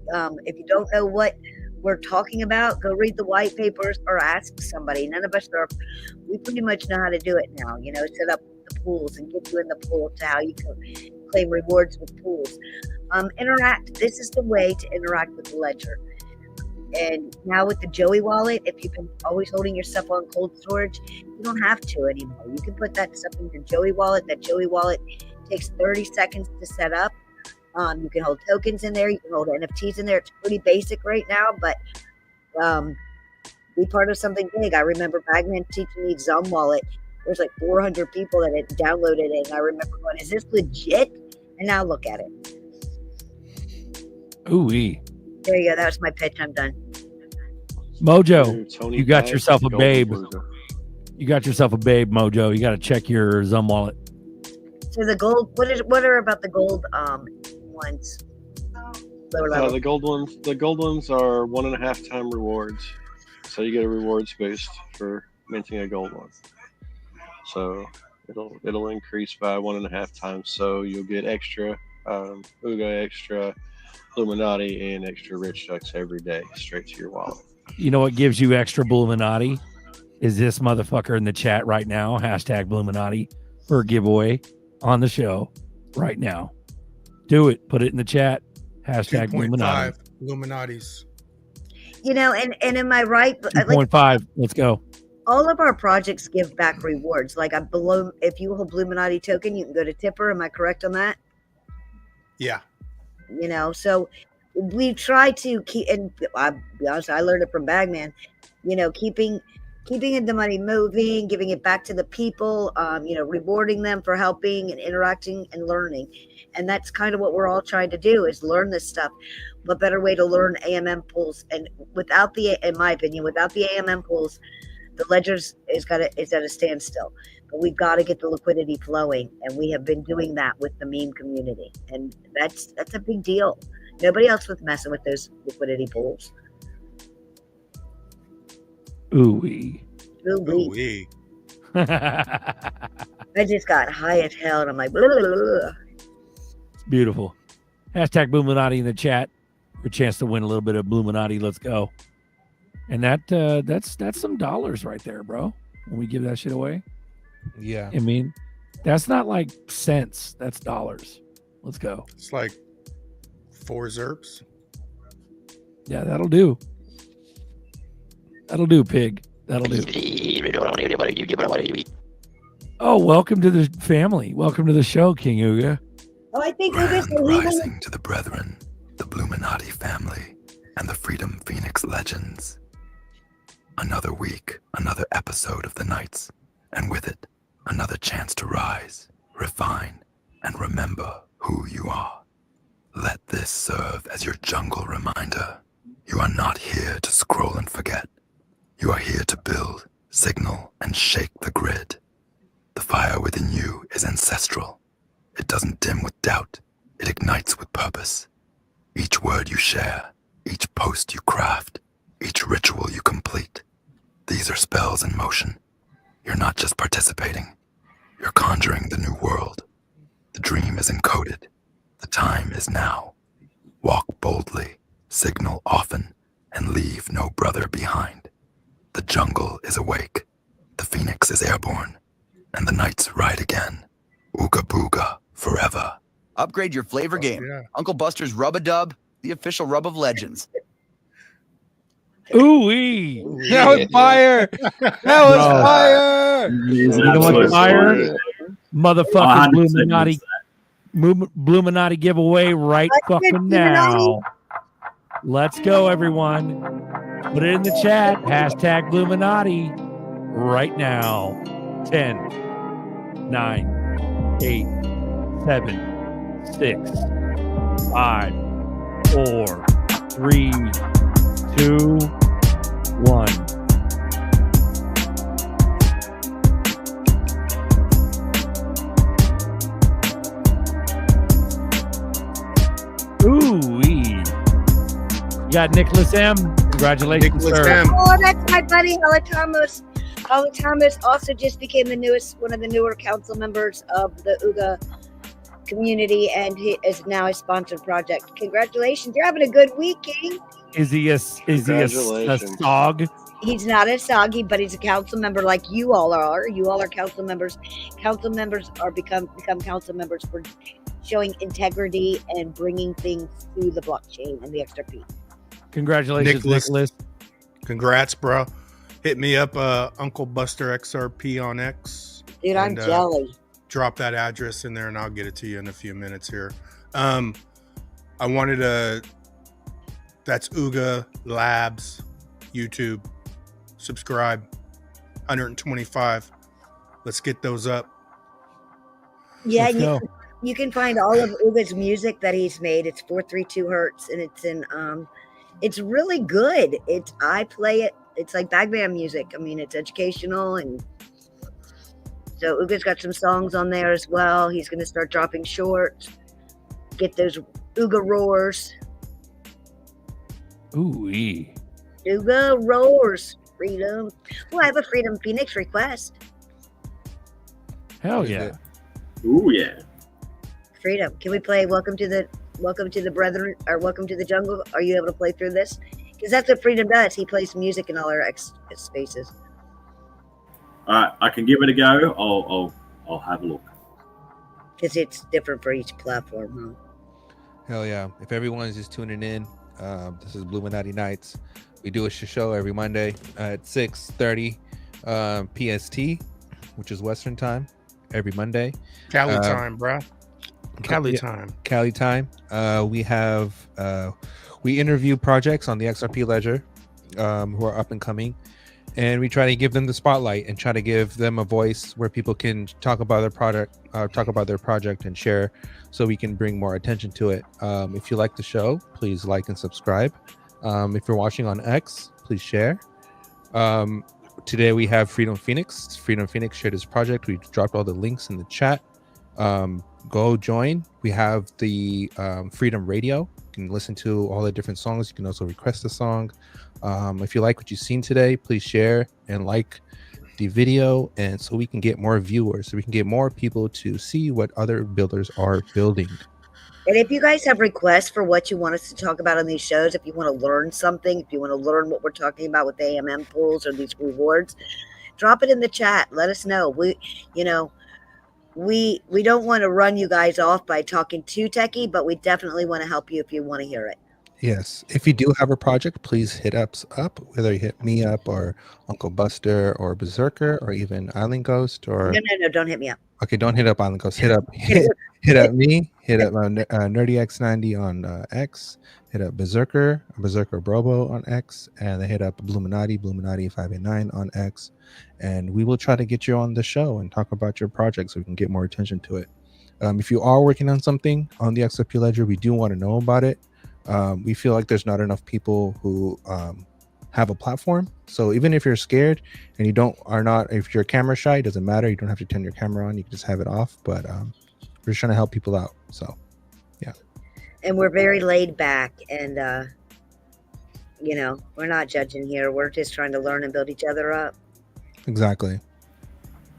If you don't know what we're talking about, go read the white papers or ask somebody. None of us are. We pretty much know how to do it now. Set up the pools and get you in the pool to how you can claim rewards with pools. Interact. This is the way to interact with the ledger. And now with the Joey wallet, if you've been always holding your stuff on cold storage, you don't have to anymore. You can put that stuff in your Joey wallet. That Joey wallet takes 30 seconds to set up. You can hold tokens in there. You can hold NFTs in there. It's pretty basic right now, but be part of something big. I remember Bagman teaching me Zum wallet. There's like 400 people that had downloaded it, and I remember going, "Is this legit?" And now look at it. Ooh-wee. There you go. That was my pitch. I'm done. Mojo, Dude, Tony you got Pags, yourself a Golden babe. Beluga. You got yourself a babe, Mojo. You got to check your Zum wallet. So the gold. What are about the gold ones? Lower level. The gold ones. The gold ones are 1.5 time rewards. So you get a rewards boost for minting a gold one. So it'll increase by 1.5 times. So you'll get extra Uga, extra Bluminati, and extra Rich Ducks every day straight to your wallet. You know what gives you extra Bluminati? Is this motherfucker in the chat right now? Hashtag Bluminati for a giveaway on the show right now. Do it. Put it in the chat. Hashtag 2.5 Bluminati. Illuminatis. And am I right? 2.5. Let's go. All of our projects give back rewards. Like if you hold Bluminati token, you can go to Tipper. Am I correct on that? Yeah. So we try to keep, and I'll be honest, I learned it from Bagman, keeping keeping the money moving, giving it back to the people, rewarding them for helping and interacting and learning. And that's kind of what we're all trying to do, is learn this stuff. What better way to learn AMM pools? And in my opinion, without the AMM pools, the ledgers is at a standstill. But we've got to get the liquidity flowing, and we have been doing that with the meme community, and that's a big deal. Nobody else was messing with those liquidity pools. Ooh-wee. Ooh-wee. I just got high as hell, and I'm like, blah, blah, blah, blah. Beautiful. Hashtag Bluminati in the chat for a chance to win a little bit of Bluminati. Let's go. And that's some dollars right there, bro. When we give that shit away. Yeah. I mean, that's not like cents. That's dollars. Let's go. It's like 4 ZERPs. Yeah, that'll do. That'll do, pig. That'll do. Oh, welcome to the family. Welcome to the show, King Uga. Oh, I think Grand rising to the brethren, the Bluminati family, and the Freedom Phoenix legends. Another week, another episode of the Knights, and with it, another chance to rise, refine, and remember who you are. Let this serve as your jungle reminder. You are not here to scroll and forget. You are here to build, signal, and shake the grid. The fire within you is ancestral. It doesn't dim with doubt. It ignites with purpose. Each word you share, each post you craft, each ritual you complete. These are spells in motion. You're not just participating. You're conjuring the new world. The dream is encoded. The time is now. Walk boldly, signal often, and leave no brother behind. The jungle is awake. The phoenix is airborne. And the Knights ride again. Ooga booga forever. Upgrade your flavor game. Yeah. Uncle Buster's Rub-a-Dub, the official rub of legends. Ooh-wee. That was fire. That was fire. It's You know what's absolute fire? story. Motherfucking 100% Bluminati. Bluminati giveaway right fucking now. Let's go, everyone. Put it in the chat. Hashtag Bluminati right now. 10, 9, 8, 7, 6, 5, 4, 3, 2, 1. Ooh-wee. You got Nicholas M. Congratulations, Nicholas sir. M. Oh, that's my buddy Halatamos. Halatamos also just became one of the newer council members of the Uga community, and he is now a sponsored project. Congratulations! You're having a good week, King. Is he a SOG? He's not a soggy, but he's a council member like you all are. You all are council members. Council members are become council members for showing integrity and bringing things to the blockchain and the XRP. Congratulations, Nicholas. Congrats, bro. Hit me up, Uncle Buster XRP on X. Dude, I'm jelly. Drop that address in there and I'll get it to you in a few minutes here. I wanted to, that's Uga Labs, YouTube. Subscribe. 125. Let's get those up. Yeah, Let's go. you can find all of Uga's music that he's made. It's 432 hertz, and it's in it's really good. I play it. It's like bag band music. I mean, it's educational, and so Uga's got some songs on there as well. He's going to start dropping shorts. Get those Uga roars. Ooh-wee. Uga roars. Freedom. Oh, I have a Freedom Phoenix request. Hell yeah. Ooh, yeah. Freedom. Can we play Welcome to the Brethren, or Welcome to the Jungle? Are you able to play through this? Because that's what Freedom does. He plays music in all our X spaces. I can give it a go. I'll have a look. Because it's different for each platform. Hell yeah. If everyone's just tuning in, this is Bluminati Knights. We do a show every Monday at 6:30 PST, which is Western time, every Monday. Cali time, bro. Cali time. Cali time. We interview projects on the XRP ledger who are up and coming, and we try to give them the spotlight and try to give them a voice where people can talk about their project and share, so we can bring more attention to it. If you like the show, please like and subscribe. If you're watching on X, please share. Today we have Freedom Phoenix. Freedom Phoenix shared his project. We dropped all the links in the chat. Go join. We have the Freedom Radio. You can listen to all the different songs. You can also request a song. If you like what you've seen today, please share and like the video, and so we can get more viewers, so we can get more people to see what other builders are building. And if you guys have requests for what you want us to talk about on these shows, if you want to learn something, if you want to learn what we're talking about with the AMM pools or these rewards, drop it in the chat. Let us know. We don't want to run you guys off by talking too techie, but we definitely want to help you if you want to hear it. Yes, if you do have a project, please hit us up, whether you hit me up or Uncle Buster or Berserker or even Island Ghost or No, don't hit me up. Okay, don't hit up Island Ghost. Hit up me. Hit up NerdyX90 on X. Hit up Berserker Brobo on X, and they hit up Bluminati 589 on X, and we will try to get you on the show and talk about your project so we can get more attention to it. If you are working on something on the XRP Ledger, we do want to know about it. We feel like there's not enough people who have a platform. So even if you're scared and if you're camera shy, it doesn't matter. You don't have to turn your camera on. You can just have it off. But we're just trying to help people out. So, yeah. And we're very laid back, and we're not judging here. We're just trying to learn and build each other up. Exactly.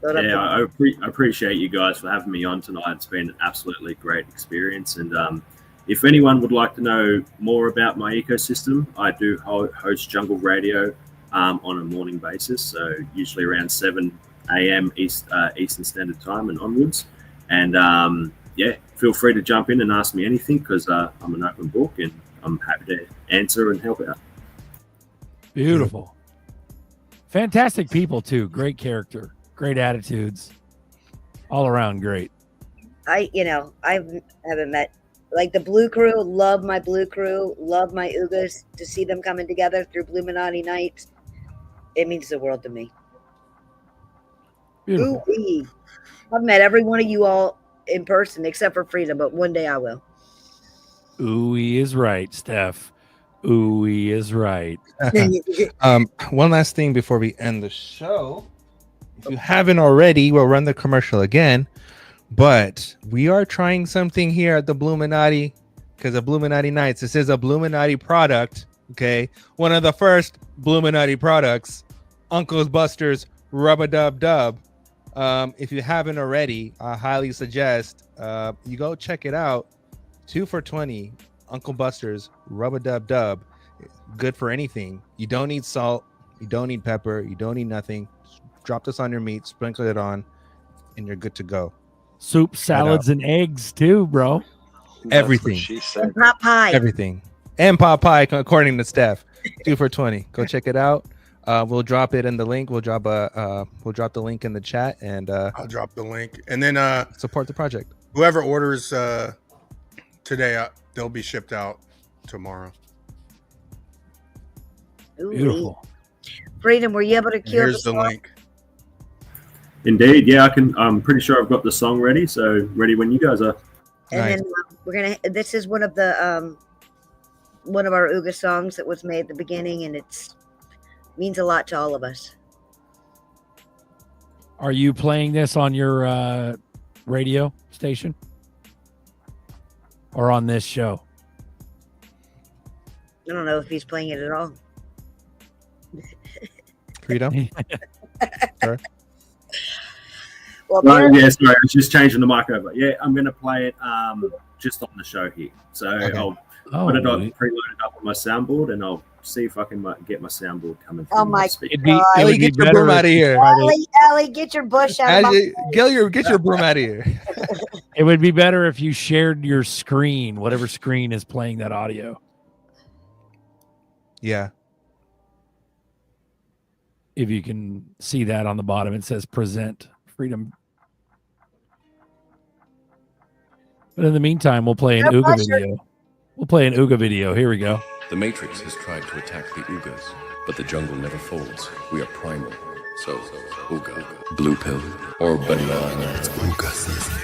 Yeah, I appreciate you guys for having me on tonight. It's been an absolutely great experience, and if anyone would like to know more about my ecosystem, I do host Jungle Radio on a morning basis, so usually around 7 a.m. Eastern Standard Time and onwards. And feel free to jump in and ask me anything, because I'm an open book and I'm happy to answer and help out. Beautiful. Fantastic people, too. Great character, great attitudes, all around great. I haven't met. Like the Blue Crew, love my Blue Crew, love my Ugas. To see them coming together through Bluminati Knights, it means the world to me. Beautiful. Ooh-wee. I've met every one of you all in person except for Freedom, but one day I will. Ooh, he is right, Steph. Ooh, he is right. One last thing before we end the show. If you haven't already, we'll run the commercial again. But we are trying something here at the Bluminati, because of Bluminati Knights. This is a Bluminati product, okay? One of the first Bluminati products, Uncle's Buster's Rub-a-Dub-Dub. If you haven't already, I highly suggest you go check it out. 2 for $20, Uncle Buster's Rub-a-Dub-Dub. Good for anything. You don't need salt. You don't need pepper. You don't need nothing. Just drop this on your meat, sprinkle it on, and you're good to go. Soup, salads, and eggs too, bro. Everything. She said. And pot pie. Everything. And pot pie, according to Steph. 2 for $20. Go check it out. We'll drop it in the link. We'll drop the link in the chat, and I'll drop the link. And then support the project. whoever orders today, they'll be shipped out tomorrow. Ooh-wee. Beautiful. Freedom, were you able to And cue here's the link. Indeed, yeah, I can. I'm pretty sure I've got the song ready, so ready when you guys are. And Nice. then we're gonna. This is one of the one of our Uga songs that was made at the beginning, and it's means a lot to all of us. Are you playing this on your radio station or on this show? I don't know if he's playing it at all. Freedom. Sure. Well, No, yeah, sorry, I was just changing the mic over. Yeah, I'm going to play it just on the show here. So Okay. I'll Oh, put it on, preload it up on my soundboard, and I'll see if I can get my soundboard coming through. Oh my speaker. it'd be, God. it Ellie, would be get your better broom if out of you here. tried to- Ellie, get your bush out of my. Get your broom out of here. It would be better if you shared your screen, whatever screen is playing that audio. Yeah. If you can see that on the bottom, it says present Freedom. But in the meantime, we'll play an No Uga pressure. video. We'll play an Uga video. Here we go. The Matrix has tried to attack the Ugas, but the jungle never folds. We are primal. So, Uga, blue pill, or banana. It's Uga season.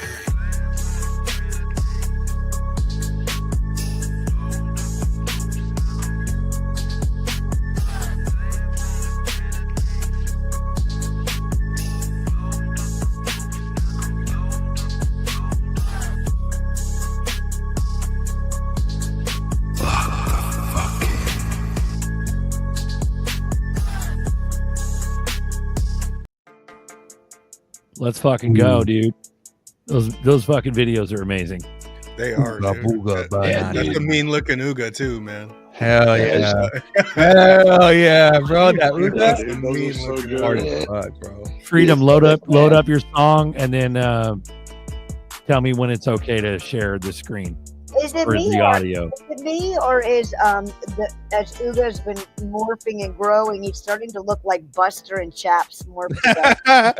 Let's fucking go, dude. Those fucking videos are amazing. They are. Ooga Dude. booga That's banana. a mean looking Uga too, man. Hell yeah. Hell yeah, bro. That Dude, Uga. those are so good. Hard as fuck, bro. Freedom, load up your song, and then tell me when it's okay to share the screen Is it or me the or audio. is it me or is as Uga's been morphing and growing, he's starting to look like Buster and Chaps more. Why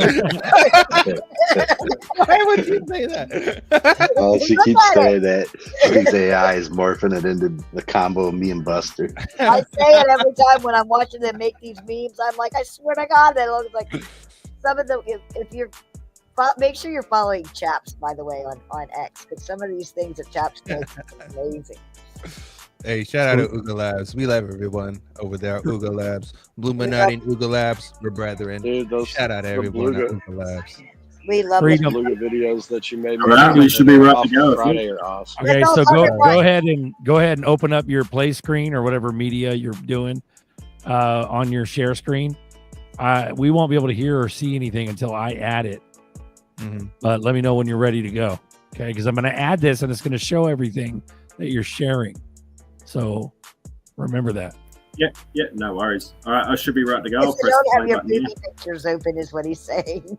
would you say that? Oh, she Look keeps at saying that. She thinks AI is morphing it into the combo of me and Buster. I say it every time when I'm watching them make these memes. I'm like, I swear to God, that looks like some of the. If you're, make sure you're following Chaps, by the way, on X, because some of these things that Chaps does are amazing. Hey, shout out to Uga Labs. We love everyone over there at Uga Labs. Bluminati and Uga Labs, we're brethren. Dude, those Shout out to everyone at Uga Labs. We love those it. Luga videos that you made. All right, we should be right to go. Friday are awesome. Okay, Let's so all go ahead and open up your play screen or whatever media you're doing on your share screen. We won't be able to hear or see anything until I add it. But let me know when you're ready to go. Okay, because I'm going to add this and it's going to show everything that you're sharing. So remember that. Yeah, no worries. All right, I should be right to go. If I'll you press don't the have play your button here. baby pictures open, is what he's saying.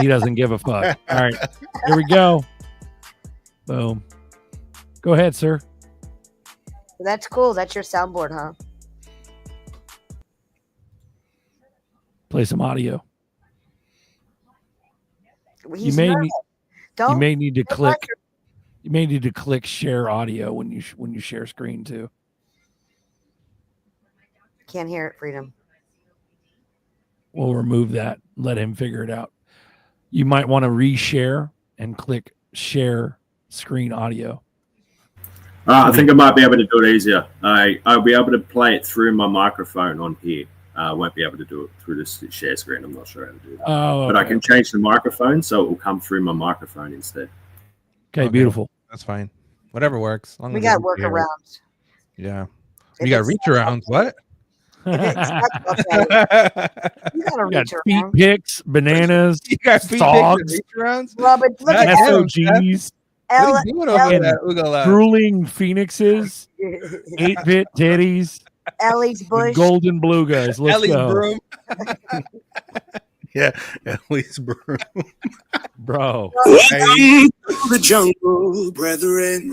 He doesn't give a fuck. All right, here we go. Boom. Go ahead, sir. That's cool. That's your soundboard, huh? Play some audio. He's may nervous. need- Don't. You may need to Hey, click. Buster, You may need to click share audio when you share screen too. Can't hear it, Freedom. We'll remove that. Let him figure it out. You might want to reshare and click share screen audio. I think I might be able to do it easier. I'll be able to play it through my microphone on here. I won't be able to do it through this share screen. I'm not sure how to do that. Oh, But I okay. can change the microphone so it will come through my microphone instead. Okay, beautiful. That's fine. Whatever works. As long We as got everybody hears. workarounds. Yeah. If You got it's reach stuck, arounds. What? if it's stuck, okay. You gotta You got reach feet around. picks, bananas, You got feet Dogs. pics and reach arounds? Robert, look at That's Ellie. SOGs, What Ella, are you doing over Ellie, there, Uga Labs? drooling phoenixes, 8-bit titties, Ellie's and bush. golden blue guys. Let's Ellie's go. broom. Yeah, at least, bro. Bro. Hey, The jungle, brethren.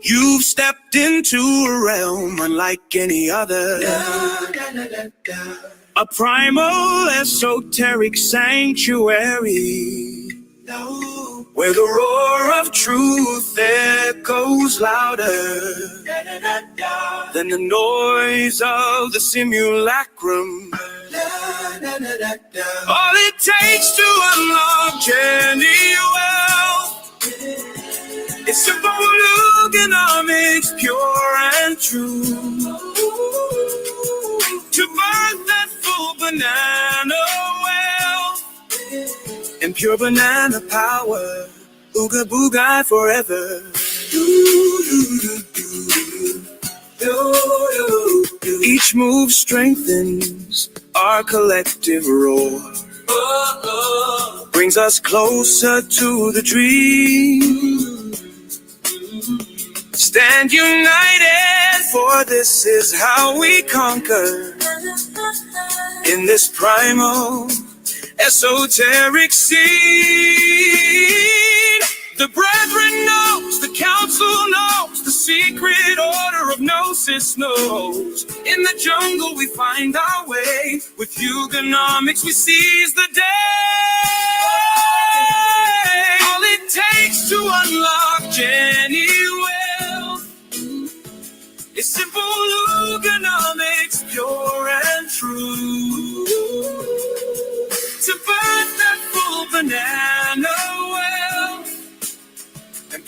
You've stepped into a realm unlike any other. A primal, esoteric sanctuary. Where the roar of truth echoes louder than the noise of the simulacrum. All it takes to unlock journey wealth is simple economics, pure and true. To birth that full banana wealth and pure banana power, ooga booga forever. Each move strengthens our collective roar, brings us closer to the dream. Stand united, for this is how we conquer in this primal esoteric scene. The brethren knows, the council knows, the secret order of gnosis knows. In the jungle we find our way, with Hugonomics we seize the day. All it takes to unlock Jenny wealth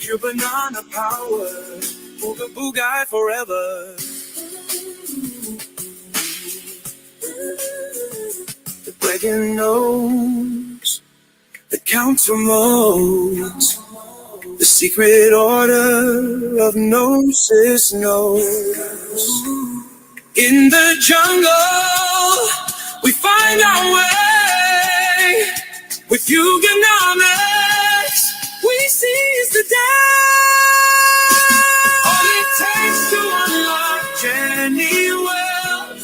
Pure banana power. Booga booga forever. The breaking knows the counter modes. The secret order of gnosis knows. In the jungle, we find our way. With Yugonomics, we seize the day. All it takes to unlock Jenny wealth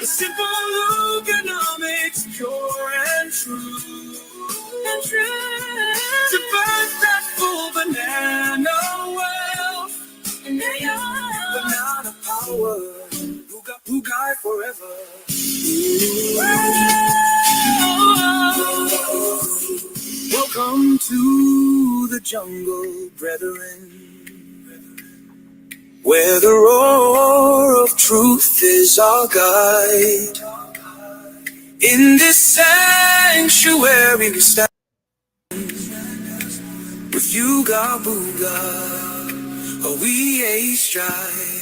is simple Yugonomics, pure and true. To birth that full banana wealth, banana power, booga forever. Welcome to the jungle, brethren, where the roar of truth is our guide. In this sanctuary we stand with Yuga Booga, we a stride.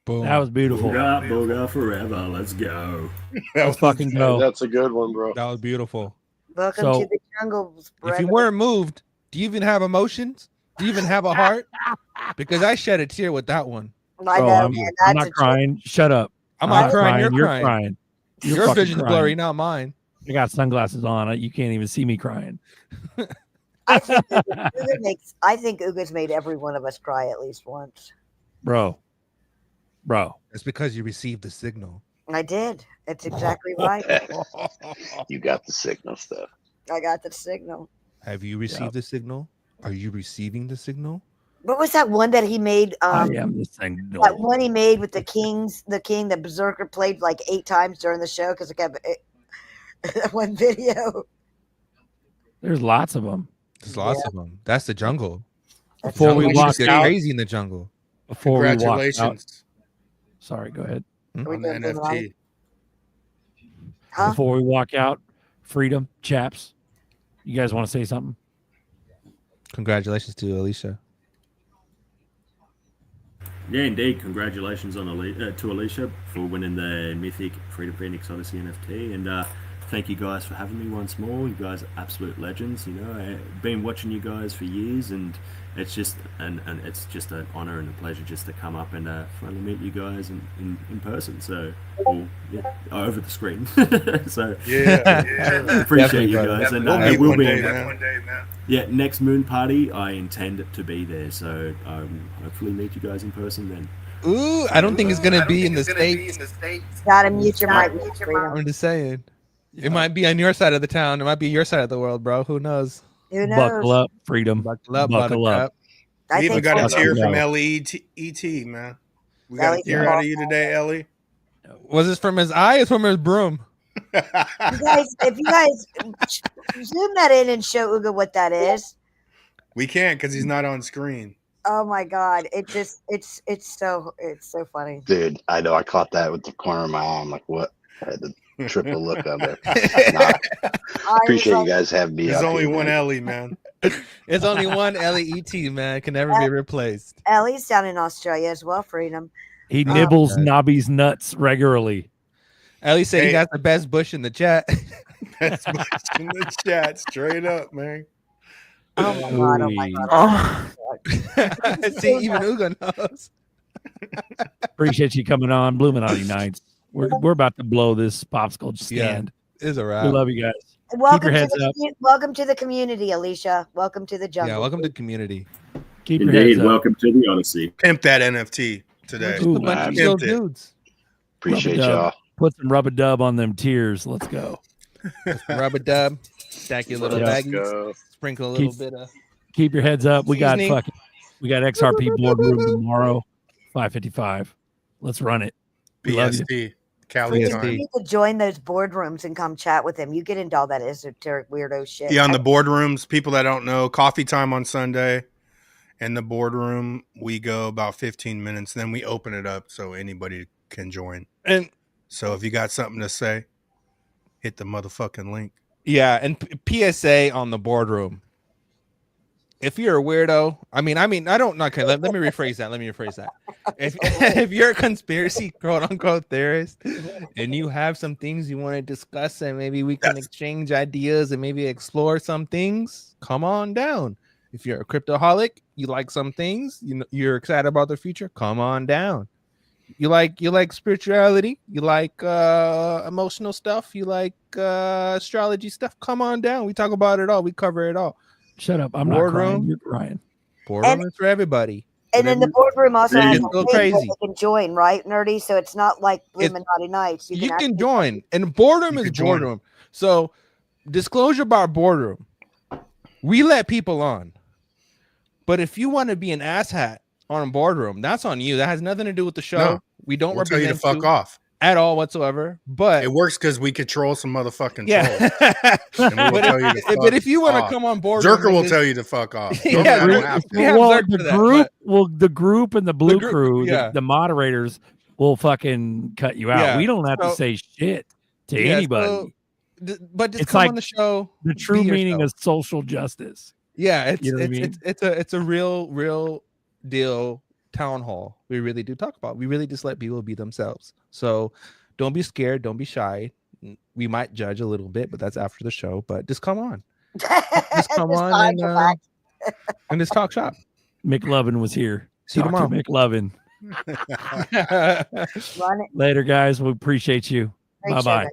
Boom. That was beautiful. Booga, booga forever. Let's go. Let's fucking go. That's a good one, bro. That was beautiful. Welcome So- to the jungle. If you weren't moved, do you even have emotions? Do you even have a heart? Because I shed a tear with that one. I know, I'm, man, I'm that's not crying. Shut up. I'm I'm not crying. You're You're crying. crying. You're Your fucking vision's crying. blurry, not mine. I got sunglasses on. You can't even see me crying. I think Uga's made every one of us cry at least once. Bro. It's because you received the signal. I did. It's exactly right. You got the signal stuff. I got the signal. Have you received the signal? Are you receiving the signal? What was that one that he made? I am the signal. That one he made with the king, the Berserker played like 8 times during the show because it kept that one video. There's lots of them. There's lots of them. That's the jungle. Before we Jungle walk get out, crazy in the jungle. before we walk out. Congratulations Sorry, go ahead. on the NFT. Huh? Before we walk out, Freedom, chaps. You guys want to say something? Congratulations to Alicia. Yeah, indeed. Congratulations on to Alicia for winning the Mythic Freedom Phoenix Odyssey NFT, and thank you guys for having me once more. You guys are absolute legends. You know, I've been watching you guys for years, and it's just an honor and a pleasure just to come up and finally meet you guys in person. So, over the screen. So appreciate you guys, and it will be one day, man. Yeah, next moon party, I intend to be there. So hopefully meet you guys in person then. Ooh, I don't think it's gonna be in the States. Gotta mute your mic, Freedom. I'm just saying. It might be on your side of the town. It might be your side of the world, bro. Who knows? Who knows? Buckle up, Freedom. Buckle up, Buckle up. Buttercup. I We even think got a so. tear from No. LEET, man. We got a Ellie's tear out of you today, Ellie. Was this from his eye or from his broom? If you guys zoom that in and show Uga what that is. We can't because he's not on screen. Oh my god! It's so funny. Dude, I know. I caught that with the corner of my eye. I'm like, what? I had to triple look on there. Appreciate you guys having me. There's up only here, one man. Ellie, man. It's only one LEET, man. Can never be replaced. Ellie's down in Australia as well. Freedom. He nibbles Nobby's nuts regularly. Ellie said Hey. he got the best bush in the chat. That's much in the chat, straight up, man. Oh my god! Oh my god! Oh my god. See, even Uga knows. Appreciate you coming on, Bluminati Knights. We're about to blow this popsicle stand. It's a We wrap. love you guys. Welcome your heads to the up. welcome to the community, Alicia. Welcome to the jungle. Yeah, welcome to the community. Keep your Indeed, heads up. welcome to the Odyssey. Pimp that NFT today. Just a bunch of Pimped chill it. dudes. Appreciate Rub-a-dub. y'all. Put some rub a dub on them tears. Let's go. Rub a dub. Stack your little Yeah. baggies. Sprinkle a little Keep- bit of. Keep your heads up. We got Seasoning. XRP boardroom tomorrow, 5:55. Let's run it. We love you. BST. Cali BST. You time. need to join those boardrooms and come chat with them. You get into all that esoteric weirdo shit. Yeah, on the boardrooms, people that don't know, coffee time on Sunday. In the boardroom, we go about 15 minutes. Then we open it up so anybody can join. And So if you got something to say, hit the motherfucking link. Yeah, and PSA on the boardroom. If you're a weirdo, I mean, I don't. Okay, let me rephrase that. If you're a conspiracy quote unquote theorist, and you have some things you want to discuss, and maybe we can exchange ideas and maybe explore some things, come on down. If you're a cryptoholic, you like some things, you're excited about the future, come on down. You like spirituality, you like emotional stuff, you like astrology stuff, come on down. We talk about it all, we cover it all. Shut up. I'm not crying. You're crying. Boardroom is for everybody. And then the boardroom also has a a crazy. You can join, right, Nerdy? So it's not like Bluminati Knights. You can join. And boardroom is boardroom. So disclosure about boardroom. We let people on. But if you want to be an asshat on a boardroom, that's on you. That has nothing to do with the show. No, we don't tell you to fuck off at all whatsoever. But it works because we control some motherfucking trolls. And we will tell you to fuck but if you want to off. come on board, Zerker will tell you to fuck off. Yeah, the group and the blue crew, the moderators will fucking cut you out. Yeah. We don't have to say shit to anybody. But just it's come like on the show. The true meaning of social justice. Yeah, it's a real deal town hall. We really do talk about. We really just let people be themselves. So don't be scared. Don't be shy. We might judge a little bit, but that's after the show. But just come on. Just come on and just talk shop. McLovin was here. See you tomorrow. McLovin. Later, guys. We appreciate you. Bye-bye.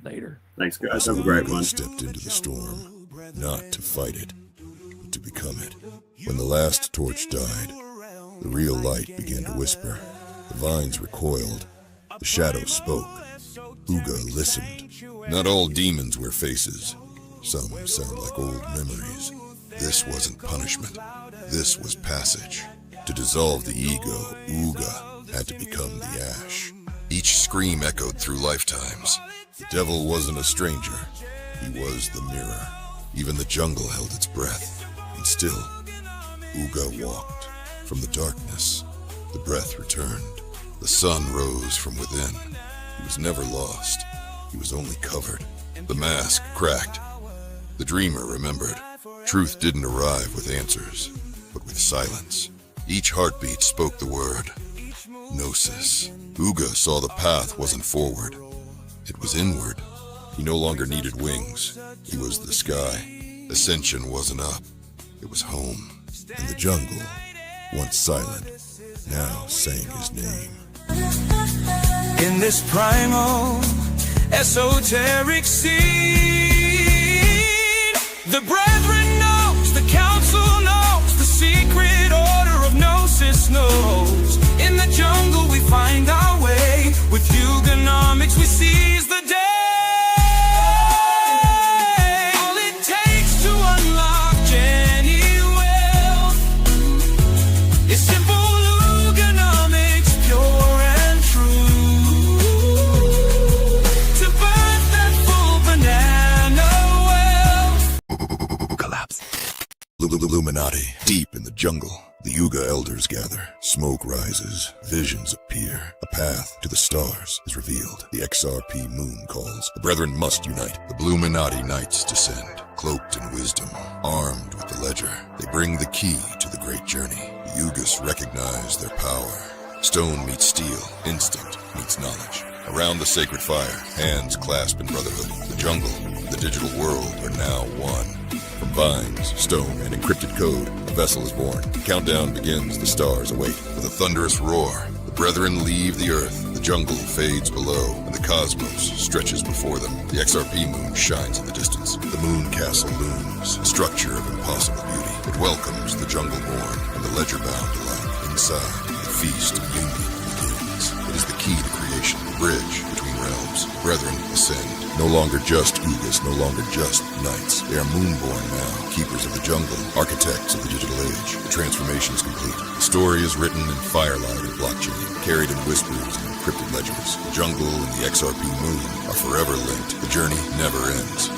Later. Thanks, guys. Have a great one. Stepped into the storm, not to fight it, but to become it. When the last torch died, the real light began to whisper. The vines recoiled. The shadows spoke. Uga listened. Not all demons wear faces. Some sound like old memories. This wasn't punishment. This was passage. To dissolve the ego, Uga had to become the ash. Each scream echoed through lifetimes. The devil wasn't a stranger. He was the mirror. Even the jungle held its breath. And still, Uga walked. From the darkness, the breath returned. The sun rose from within. He was never lost. He was only covered. The mask cracked. The dreamer remembered. Truth didn't arrive with answers, but with silence. Each heartbeat spoke the word. Gnosis. Uga saw the path wasn't forward. It was inward. He no longer needed wings. He was the sky. Ascension wasn't up. It was home. And the jungle, once silent, now sang his name. In this primal, esoteric scene, the brethren knows, the council knows, the secret order of Gnosis knows. In the jungle we find our way, with Hugonomics we seize the day. All it takes to unlock Jenny wealth is simple Hugonomics, pure and true. To birth that full banana wealth. Collapse. Bluminati, deep in the jungle. The Uga elders gather, smoke rises, visions appear. A path to the stars is revealed. The XRP moon calls. The brethren must unite. The Bluminati Knights descend, cloaked in wisdom, armed with the ledger. They bring the key to the great journey. The Ugas recognize their power. Stone meets steel, instinct meets knowledge. Around the sacred fire, hands clasp in brotherhood. The jungle and the digital world are now one. From vines, stone, and encrypted code, a vessel is born. The countdown begins, the stars await. With a thunderous roar, the brethren leave the earth. The jungle fades below, and the cosmos stretches before them. The XRP moon shines in the distance. The moon castle looms, a structure of impossible beauty. It welcomes the jungle born and the ledger bound alike. Inside, the feast of union begins. It is the key to creation, the bridge between realms. Brethren ascend. No longer just Ugas, no longer just knights. They are moonborn now, keepers of the jungle, architects of the digital age. The transformation is complete. The story is written in firelight and blockchain, carried in whispers and encrypted ledgers. The jungle and the XRP moon are forever linked. The journey never ends.